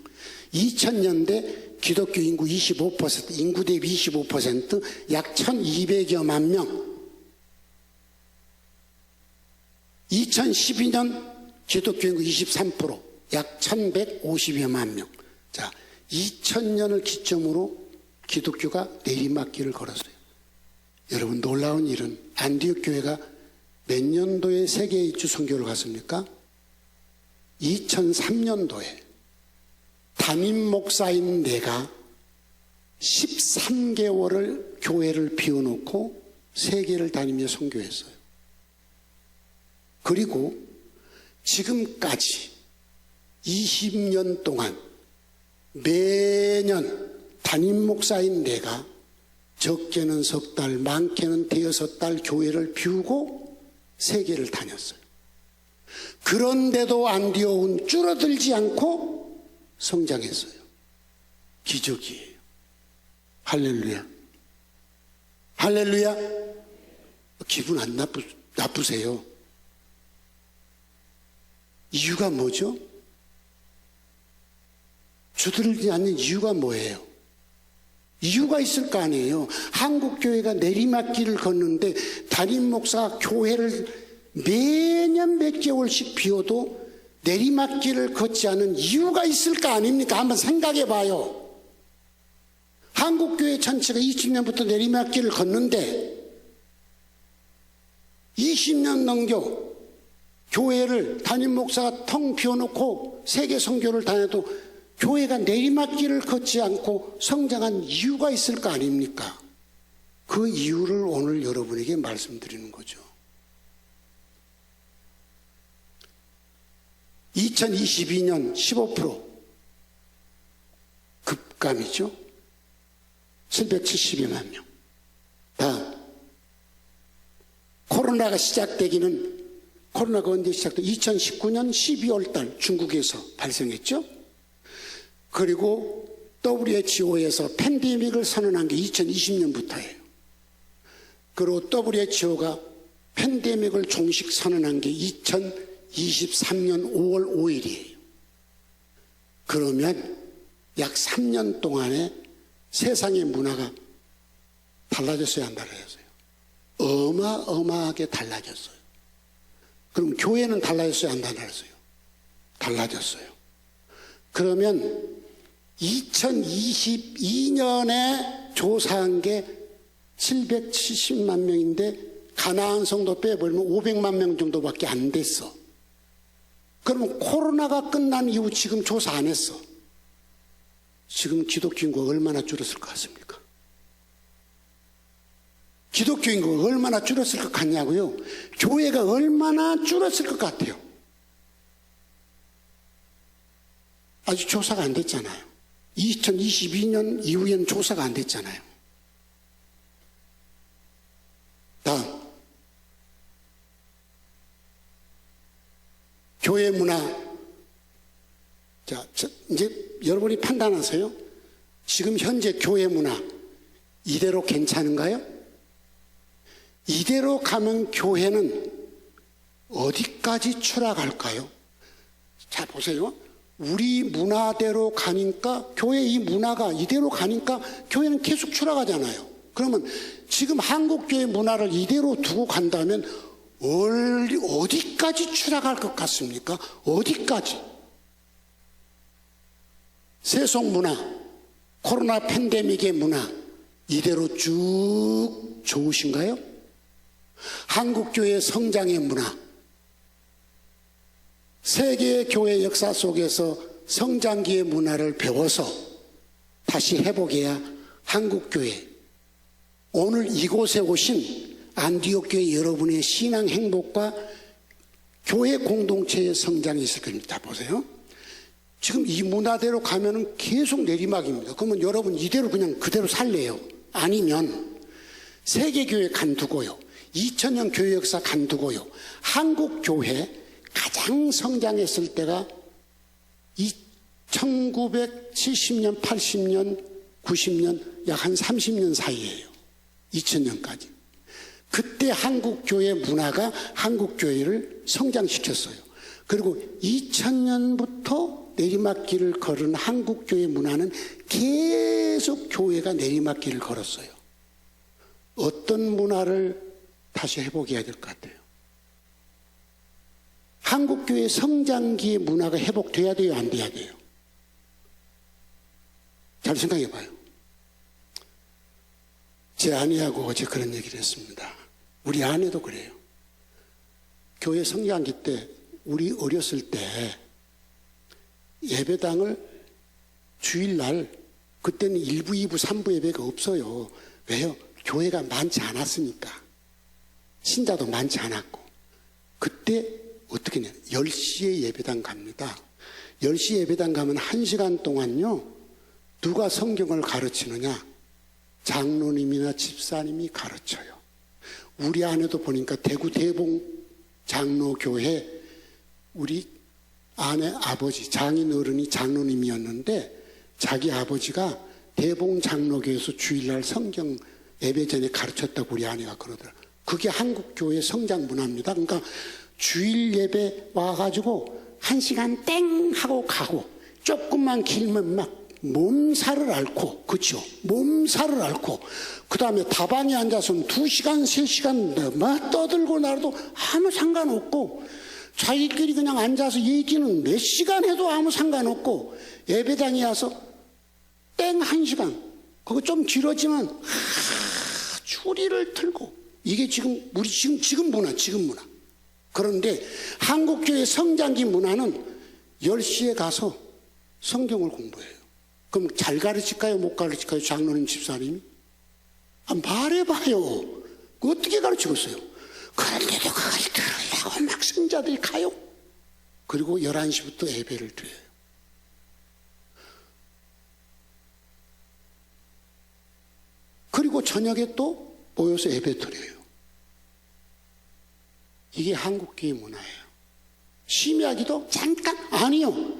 Speaker 1: 2000년대 기독교 인구 25%, 인구 대비 25%, 약 1200여만 명. 2012년 기독교 인구 23%, 약 1150여만 명. 자, 2000년을 기점으로 기독교가 내리막길을 걸었어요. 여러분, 놀라운 일은 안디옥 교회가 몇 년도에 세계 일주 선교를 갔습니까? 2003년도에 담임 목사인 내가 13개월을 교회를 비워놓고 세계를 다니며 선교했어요. 그리고 지금까지 20년 동안 매년 담임 목사인 내가 적게는 석 달, 많게는 대여섯 달 교회를 비우고 세계를 다녔어요. 그런데도 안디옥은 줄어들지 않고 성장했어요. 기적이에요. 할렐루야. 할렐루야. 기분 안 나쁘세요? 이유가 뭐죠? 줄어들지 않는 이유가 뭐예요? 이유가 있을 거 아니에요. 한국교회가 내리막길을 걷는데 담임 목사가 교회를 매년 몇 개월씩 비워도 내리막길을 걷지 않은 이유가 있을 거 아닙니까? 한번 생각해 봐요. 한국교회 전체가 20년부터 내리막길을 걷는데 20년 넘겨 교회를 담임 목사가 텅 비워놓고 세계 선교를 다녀도 교회가 내리막길을 걷지 않고 성장한 이유가 있을 거 아닙니까? 그 이유를 오늘 여러분에게 말씀드리는 거죠. 2022년 15% 급감이죠. 772만 명. 다음, 코로나가 언제 시작돼? 2019년 12월 달 중국에서 발생했죠. 그리고 WHO에서 팬데믹을 선언한 게 2020년부터예요. 그리고 WHO가 팬데믹을 종식 선언한 게 2023년 5월 5일이에요. 그러면 약 3년 동안에 세상의 문화가 달라졌어요, 안 달라졌어요? 어마어마하게 달라졌어요. 그럼 교회는 달라졌어요, 안 달라졌어요? 달라졌어요. 그러면 2022년에 조사한 게 770만 명인데 가나안 성도 빼버리면 500만 명 정도밖에 안 됐어. 그러면 코로나가 끝난 이후 지금 조사 안 했어. 지금 기독교 인구가 얼마나 줄었을 것 같습니까? 기독교 인구가 얼마나 줄었을 것 같냐고요? 교회가 얼마나 줄었을 것 같아요? 아직 조사가 안 됐잖아요. 2022년 이후에는 조사가 안 됐잖아요. 다음, 교회 문화. 자, 이제 여러분이 판단하세요. 지금 현재 교회 문화 이대로 괜찮은가요? 이대로 가면 교회는 어디까지 추락할까요? 자, 보세요. 우리 문화대로 가니까, 교회 이 문화가 이대로 가니까 교회는 계속 추락하잖아요. 그러면 지금 한국교회 문화를 이대로 두고 간다면 어디까지 추락할 것 같습니까? 어디까지? 세속 문화, 코로나 팬데믹의 문화 이대로 쭉 좋으신가요? 한국교회 성장의 문화, 세계 교회 역사 속에서 성장기의 문화를 배워서 다시 회복해야 한국교회, 오늘 이곳에 오신 안디옥교회 여러분의 신앙 행복과 교회 공동체의 성장이 있을 겁니다. 보세요. 지금 이 문화대로 가면은 계속 내리막입니다. 그러면 여러분 이대로 그냥 그대로 살래요? 아니면 세계교회 간두고요, 2000년 교회 역사 간두고요, 한국 교회 가장 성장했을 때가 1970년, 80년, 90년 약 한 30년 사이예요. 2000년까지. 그때 한국 교회 문화가 한국 교회를 성장시켰어요. 그리고 2000년부터 내리막길을 걸은 한국 교회 문화는 계속 교회가 내리막길을 걸었어요. 어떤 문화를 다시 회복해야 될 것 같아요? 한국 교회 성장기의 문화가 회복돼야 돼요, 안 돼야 돼요? 잘 생각해 봐요. 제 아내하고 어제 그런 얘기를 했습니다. 우리 아내도 그래요. 교회 성장기 때, 우리 어렸을 때 예배당을 주일날, 그때는 1부, 2부, 3부 예배가 없어요. 왜요? 교회가 많지 않았으니까. 신자도 많지 않았고. 그때 어떻게 해요? 10시에 예배당 갑니다. 10시에 예배당 가면 1시간 동안요, 누가 성경을 가르치느냐? 장로님이나 집사님이 가르쳐요. 우리 아내도 보니까 대구 대봉 장로교회, 우리 아내 아버지 장인 어른이 장로님이었는데 자기 아버지가 대봉 장로교회에서 주일날 성경 예배 전에 가르쳤다고 우리 아내가 그러더라. 그게 한국 교회 성장 문화입니다. 그러니까 주일 예배 와가지고 1시간 땡 하고 가고, 조금만 길면 막 몸살을 앓고, 그렇죠? 몸살을 앓고, 그 다음에 다방에 앉아서는 2시간, 3시간 막 떠들고 나도 아무 상관없고, 자기끼리 그냥 앉아서 얘기는 몇 시간 해도 아무 상관없고, 예배당에 와서 땡 1시간, 그거 좀 길어지면 추리를 틀고, 이게 지금 우리 지금 문화. 그런데 한국교회 성장기 문화는 10시에 가서 성경을 공부해요. 그럼 잘 가르칠까요? 못 가르칠까요? 장로님, 집사님이? 말해봐요. 어떻게 가르치겠어요? 그런데도 그걸 들으려고 막 성자들이 가요. 그리고 11시부터 예배를 드려요. 그리고 저녁에 또 모여서 예배 드려요. 이게 한국교회 문화예요. 심야기도 잠깐, 아니요,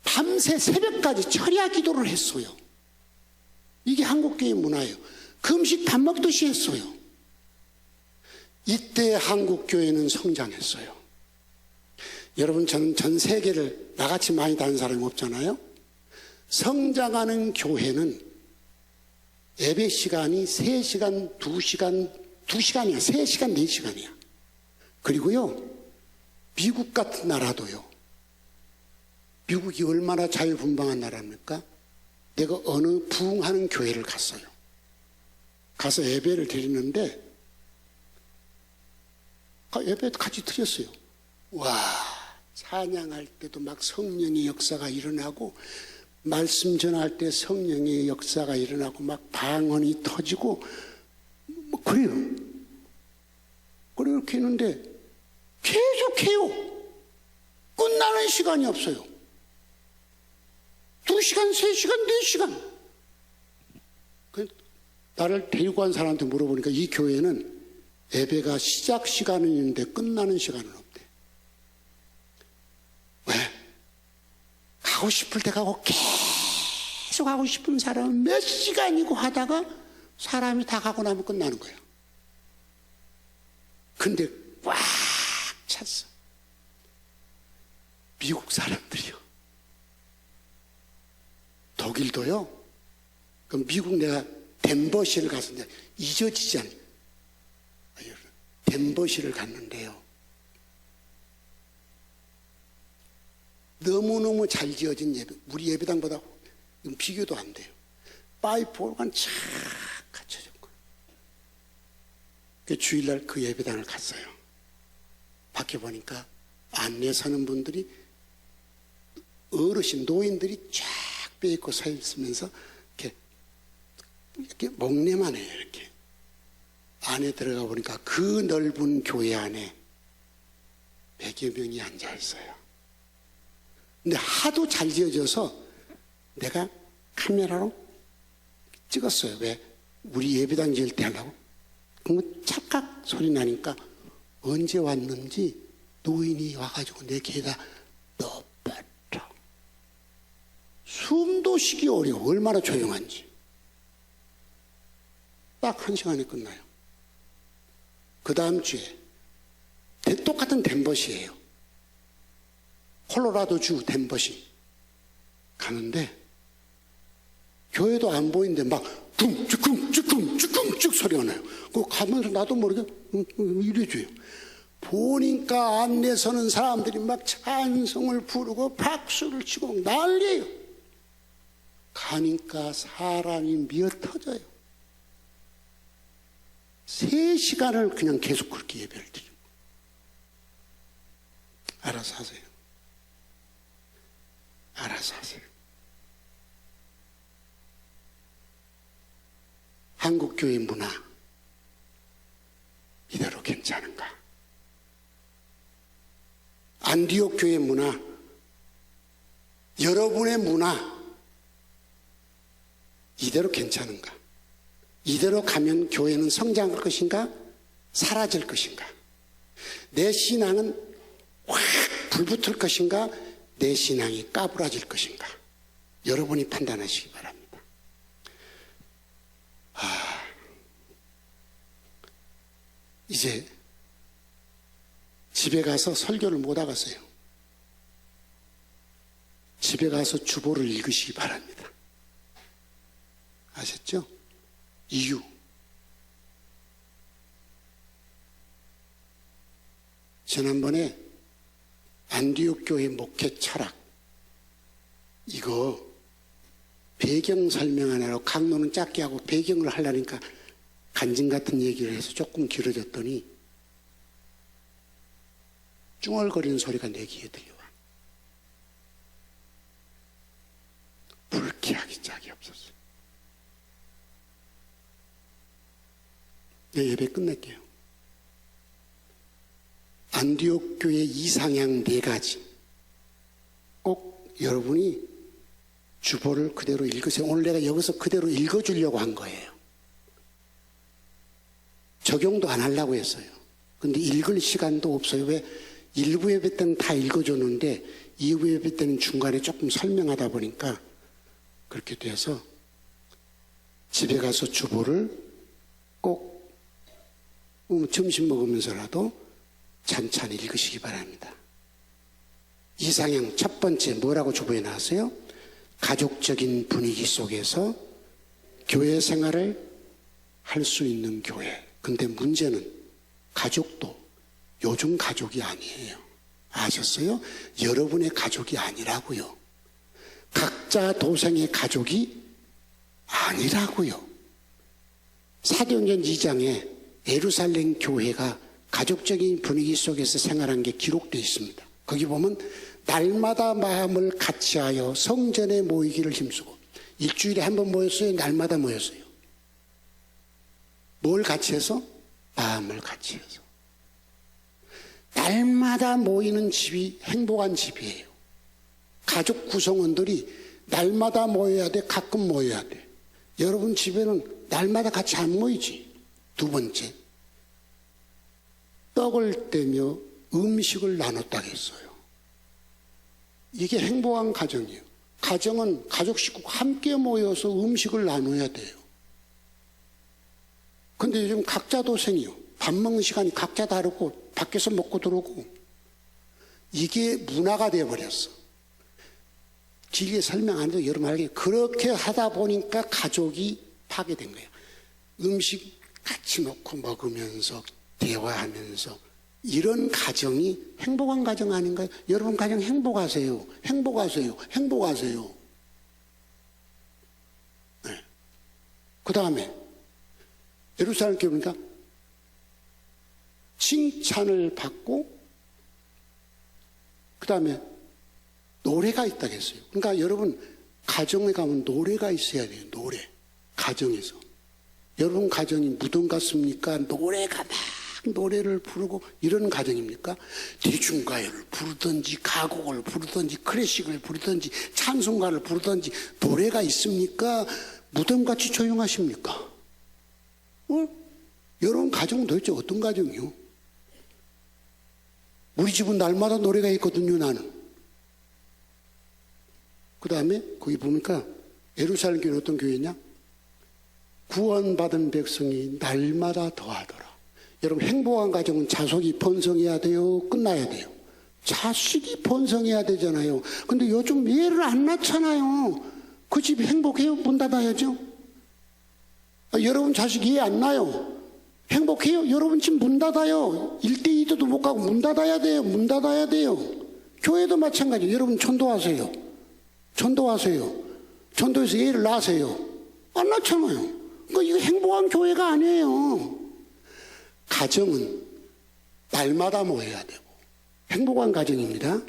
Speaker 1: 밤새 새벽까지 철야 기도를 했어요. 이게 한국교회 문화예요. 금식 밥 먹듯이 했어요. 이때 한국교회는 성장했어요. 여러분, 저는 전 세계를 나같이 많이 다닌 사람이 없잖아요. 성장하는 교회는 예배 시간이 3시간, 2시간이야. 3시간, 4시간이야. 그리고요, 미국 같은 나라도요. 미국이 얼마나 자유분방한 나라입니까? 내가 어느 부흥하는 교회를 갔어요. 가서 예배를 드리는데, 예배 같이 드렸어요. 와, 찬양할 때도 막 성령의 역사가 일어나고, 말씀 전할 때 성령의 역사가 일어나고, 막 방언이 터지고, 뭐 그래요. 그렇게 했는데 계속해요. 끝나는 시간이 없어요. 2시간, 3시간, 4시간. 나를 데리고 간 사람한테 물어보니까 이 교회는 예배가 시작 시간은 있는데 끝나는 시간은 없대. 왜? 가고 싶을 때 가고 계속 하고 싶은 사람은 몇 시간이고 하다가 사람이 다 가고 나면 끝나는 거예요. 근데 꽉 찼어. 미국 사람들이요. 독일도요. 그럼 미국 내가 덴버시를 갔는데 잊어지지 않아요. 덴버시를 갔는데요. 너무너무 잘 지어진 예배. 우리 예배당보다 비교도 안 돼요. 파이프 오르간 쫙 갖춰졌고. 주일날 그 예배당을 갔어요. 밖에 보니까 안내 서는 분들이 어르신, 노인들이 쫙 빼입고 서 있으면서 이렇게 목례만 해요. 이렇게. 안에 들어가 보니까 그 넓은 교회 안에 100여 명이 앉아 있어요. 근데 하도 잘 지어져서 내가 카메라로 찍었어요. 왜? 우리 예배당 지을 때 하려고. 그러면 찰칵 소리 나니까 언제 왔는지 노인이 와가지고 내 귀에다 너 뱉어. 숨도 쉬기 어려워. 얼마나 조용한지. 딱 1시간에 끝나요. 그 다음 주에 똑같은 덴버시예요. 콜로라도주 덴버시 가는데 교회도 안 보이는데 막 쭉 소리가 나요. 그 가면서 나도 모르게 이래줘요. 보니까 안내 서는 사람들이 막 찬송을 부르고 박수를 치고 난리예요. 가니까 사람이 미어 터져요. 3시간을 그냥 계속 그렇게 예배를 드리고. 알아서 하세요. 알아서 하세요. 한국교회 문화 이대로 괜찮은가? 안디옥 교회 문화, 여러분의 문화 이대로 괜찮은가? 이대로 가면 교회는 성장할 것인가? 사라질 것인가? 내 신앙은 확 불붙을 것인가? 내 신앙이 까부라질 것인가? 여러분이 판단하시기 바랍니다. 이제 집에 가서 설교를 못 하겠어요. 집에 가서 주보를 읽으시기 바랍니다. 아셨죠? 이유. 지난번에 안디옥 교회 목회 철학 이거 배경 설명하느라고 강론은 짧게 하고 배경을 하려니까 간증 같은 얘기를 해서 조금 길어졌더니 쭝얼거리는 소리가 내 귀에 들려와. 불쾌하기 짝이 없었어요. 내 예배 끝낼게요. 안디옥 교회 이상향 4가지 꼭 여러분이 주보를 그대로 읽으세요. 오늘 내가 여기서 그대로 읽어주려고 한 거예요. 적용도 안 하려고 했어요. 근데 읽을 시간도 없어요. 왜? 1부 예배 때는 다 읽어줬는데 2부 예배 때는 중간에 조금 설명하다 보니까 그렇게 돼서 집에 가서 주보를 꼭 점심 먹으면서라도 찬찬히 읽으시기 바랍니다. 이상형 첫 번째 뭐라고 주보에 나왔어요? 가족적인 분위기 속에서 교회 생활을 할 수 있는 교회. 근데 문제는 가족도 요즘 가족이 아니에요. 아셨어요? 여러분의 가족이 아니라고요. 각자 도생의 가족이 아니라고요. 사도행전 2장에 예루살렘 교회가 가족적인 분위기 속에서 생활한 게 기록되어 있습니다. 거기 보면 날마다 마음을 같이하여 성전에 모이기를 힘쓰고 일주일에 한 번 모였어요? 날마다 모였어요? 뭘 같이 해서? 마음을 같이 해서. 날마다 모이는 집이 행복한 집이에요. 가족 구성원들이 날마다 모여야 돼? 가끔 모여야 돼? 여러분 집에는 날마다 같이 안 모이지. 두 번째, 떡을 떼며 음식을 나눴다고 했어요. 이게 행복한 가정이에요. 가정은 가족 식구가 함께 모여서 음식을 나눠야 돼요. 근데 요즘 각자 도생이요. 밥 먹는 시간이 각자 다르고 밖에서 먹고 들어오고 이게 문화가 되어버렸어. 길게 설명 안 해도 여러분 알게 그렇게 하다 보니까 가족이 파괴된 거예요. 음식 같이 놓고 먹으면서 대화하면서 이런 가정이 행복한 가정 아닌가요? 여러분 가정 행복하세요. 행복하세요. 행복하세요. 네. 그 다음에 예루살렘 교회 보니까 칭찬을 받고 그 다음에 노래가 있다고 했어요. 그러니까 여러분 가정에 가면 노래가 있어야 돼요. 노래. 가정에서. 여러분 가정이 무덤 같습니까? 노래가 막 노래를 부르고 이런 가정입니까? 대중가요를 부르든지 가곡을 부르든지 클래식을 부르든지 찬송가를 부르든지 노래가 있습니까? 무덤같이 조용하십니까? 여러분 가정은 도대체 어떤 가정이요? 우리 집은 날마다 노래가 있거든요. 나는. 그 다음에 거기 보니까 예루살렘 교회는 어떤 교회냐? 구원받은 백성이 날마다 더하더라. 여러분 행복한 가정은 자손이 번성해야 돼요? 끝나야 돼요? 자식이 번성해야 되잖아요. 근데 요즘 애를 안 낳잖아요. 그 집 행복해요? 문 닫아야죠. 여러분 자식이 애 안 낳아요. 행복해요? 여러분 집 문 닫아요. 1대2도도 못 가고 문 닫아야 돼요. 문 닫아야 돼요. 교회도 마찬가지예요. 여러분 전도하세요. 전도하세요. 전도해서 애를 낳으세요. 안 낳잖아요. 그러니까 이거 행복한 교회가 아니에요. 가정은 날마다 모여야 되고 행복한 가정입니다.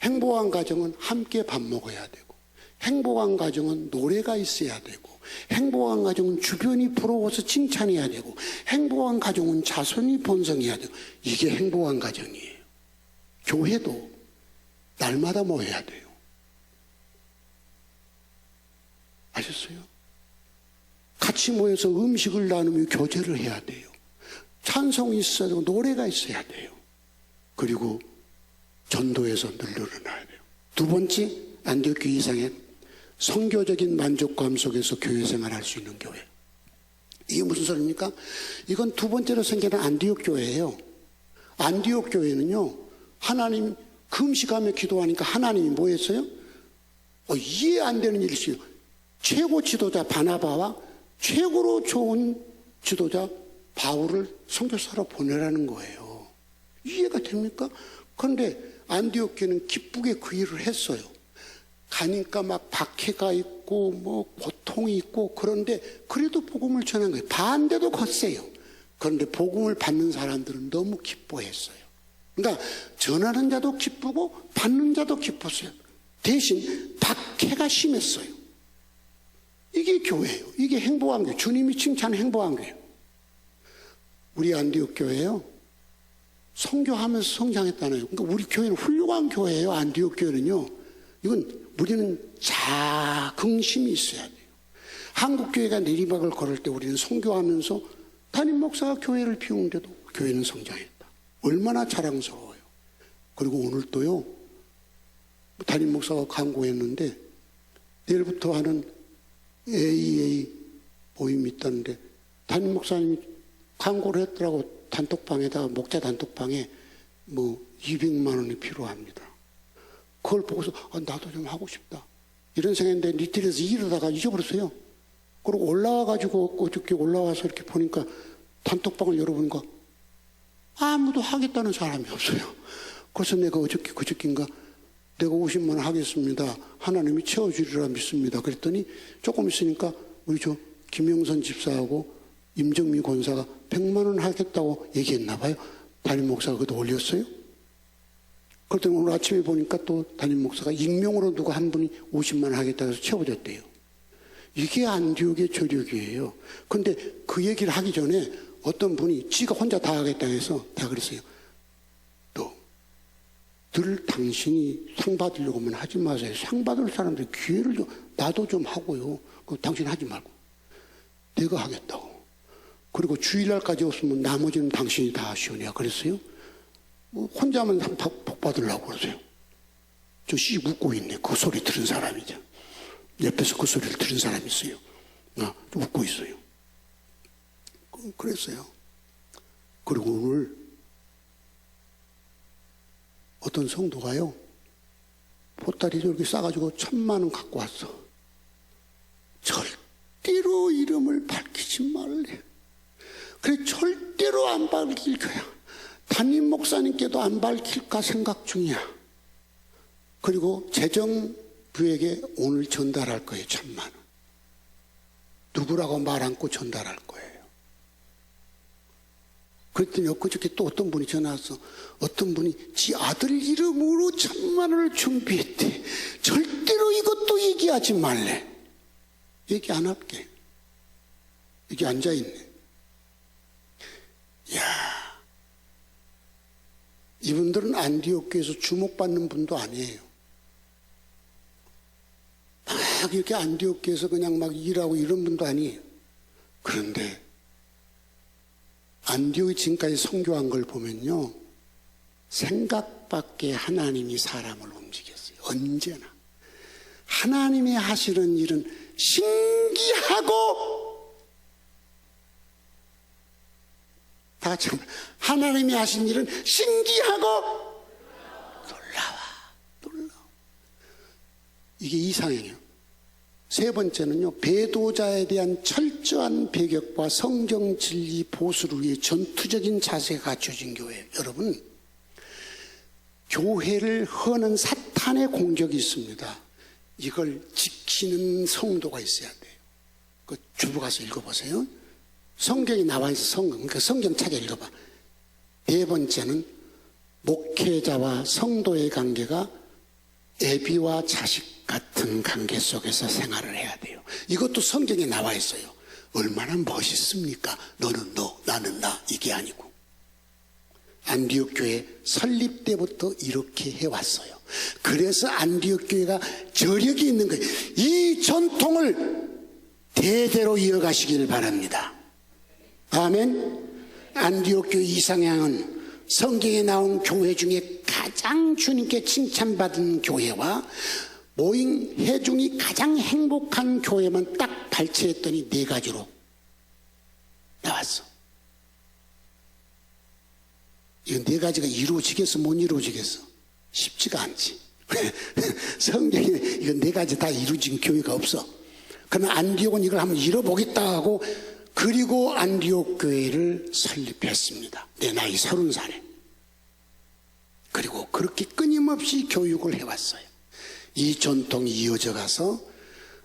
Speaker 1: 행복한 가정은 함께 밥 먹어야 되고 행복한 가정은 노래가 있어야 되고 행복한 가정은 주변이 부러워서 칭찬해야 되고 행복한 가정은 자손이 번성해야 되고 이게 행복한 가정이에요. 교회도 날마다 모여야 돼요. 아셨어요? 같이 모여서 음식을 나누며 교제를 해야 돼요. 찬송이 있어야 되고 노래가 있어야 돼요. 그리고 전도에서 늘 늘어나야 돼요. 두 번째, 안디옥 교회 이상의 선교적인 만족감 속에서 교회 생활할 수 있는 교회. 이게 무슨 소리입니까? 이건 두 번째로 생기는 안디옥 교회예요. 안디옥 교회는요, 하나님 금식하며 기도하니까 하나님이 뭐 했어요? 이해 안 되는 일이 있어요. 최고 지도자 바나바와 최고로 좋은 지도자 바울을 선교사로 보내라는 거예요. 이해가 됩니까? 그런데 안디옥 교회는 기쁘게 그 일을 했어요. 가니까 막 박해가 있고 뭐 고통이 있고 그런데 그래도 복음을 전한 거예요. 반대도 컸어요. 그런데 복음을 받는 사람들은 너무 기뻐했어요. 그러니까 전하는 자도 기쁘고 받는 자도 기뻤어요. 대신 박해가 심했어요. 이게 교회예요. 이게 행복한 교회. 주님이 칭찬한 행복한 교회예요. 우리 안디옥 교회요. 선교하면서 성장했다네요. 그러니까 우리 교회는 훌륭한 교회예요. 안디옥 교회는요. 이건 우리는 자긍심이 있어야 돼요. 한국 교회가 내리막을 걸을 때 우리는 선교하면서 담임 목사가 교회를 비우는데도 교회는 성장했다. 얼마나 자랑스러워요. 그리고 오늘 또요. 담임 목사가 광고했는데 내일부터 하는 AA 모임이 있다는데 담임 목사님이 광고를 했더라고. 단톡방에다가 목자 단톡방에 뭐 200만 원이 필요합니다. 그걸 보고서 나도 좀 하고 싶다 이런 생각인데 리틀에서 이러다가 잊어버렸어요. 그리고 올라와가지고 어저께 올라와서 이렇게 보니까 단톡방을 열어보니까 아무도 하겠다는 사람이 없어요. 그래서 내가 그저께인가 내가 50만 원 하겠습니다. 하나님이 채워주리라 믿습니다. 그랬더니 조금 있으니까 우리 저 김영선 집사하고 임정미 권사가 100만 원 하겠다고 얘기했나 봐요. 담임 목사가 그것도 올렸어요. 그랬더니 오늘 아침에 보니까 또 담임 목사가 익명으로 누가 한 분이 50만 원 하겠다고 해서 채워줬대요. 이게 안디옥의 조력이에요. 근데 그 얘기를 하기 전에 어떤 분이 지가 혼자 다 하겠다고 해서 다 그랬어요. 늘 당신이 상 받으려고 하면 하지 마세요. 상 받을 사람들 기회를 좀, 나도 좀 하고요. 당신 하지 말고. 내가 하겠다고. 그리고 주일날까지 없으면 나머지는 당신이 다 하시오. 내가 그랬어요. 혼자만 복 받으려고 그러세요. 저 씨 웃고 있네. 그 소리 들은 사람이죠. 옆에서 그 소리를 들은 사람이 있어요. 웃고 있어요. 그랬어요. 그리고 오늘 어떤 성도가요, 보따리를 이렇게 싸가지고 1,000만 원 갖고 왔어. 절대로 이름을 밝히지 말래. 그래, 절대로 안 밝힐 거야. 담임 목사님께도 안 밝힐까 생각 중이야. 그리고 재정부에게 오늘 전달할 거예요. 1,000만 원. 누구라고 말 않고 전달할 거예요. 그랬더니 엊그저께 또 어떤 분이 전화 왔어. 어떤 분이 지 아들 이름으로 1,000만 원을 준비했대. 절대로 이것도 얘기하지 말래. 얘기 안 할게. 여기 앉아있네. 야, 이분들은 안디옥 교회에서 주목받는 분도 아니에요. 막 이렇게 안디옥 교회에서 그냥 막 일하고 이런 분도 아니에요. 그런데 안디옥이 지금까지 선교한 걸 보면요, 생각밖에 하나님이 사람을 움직였어요. 언제나 하나님이 하시는 일은 신기하고, 다 같이 하나님이 하신 일은 신기하고 놀라워. 이게 이상해요. 세 번째는요, 배도자에 대한 철저한 배격과 성경 진리 보수를 위해 전투적인 자세가 갖춰진 교회예요. 여러분, 교회를 허는 사탄의 공격이 있습니다. 이걸 지키는 성도가 있어야 돼요. 그 주부 가서 읽어보세요. 성경이 나와 있어. 성경 찾아 읽어봐. 네 번째는 목회자와 성도의 관계가 애비와 자식 같은 관계 속에서 생활을 해야 돼요. 이것도 성경에 나와 있어요. 얼마나 멋있습니까? 너는 너, 나는 나, 이게 아니고. 안디옥 교회 설립 때부터 이렇게 해왔어요. 그래서 안디옥 교회가 저력이 있는 거예요. 이 전통을 대대로 이어가시길 바랍니다. 아멘. 안디옥 교회 이상향은 성경에 나온 교회 중에 가장 주님께 칭찬받은 교회와 모인 회중이 가장 행복한 교회만 딱 발췌했더니 네 가지로 나왔어. 이 네 가지가 이루어지겠어, 못 이루어지겠어? 쉽지가 않지. 성경에 이거 네 가지 다 이루어진 교회가 없어. 그러나 안디옥은 이걸 한번 이뤄보겠다 하고, 그리고 안디옥 교회를 설립했습니다. 내 나이 30살에. 그리고 그렇게 끊임없이 교육을 해왔어요. 이 전통이 이어져 가서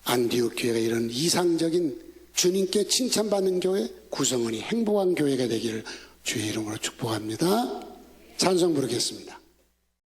Speaker 1: 안디옥 교회가 이런 이상적인 주님께 칭찬받는 교회, 구성원이 행복한 교회가 되기를 주의 이름으로 축복합니다. 찬송 부르겠습니다.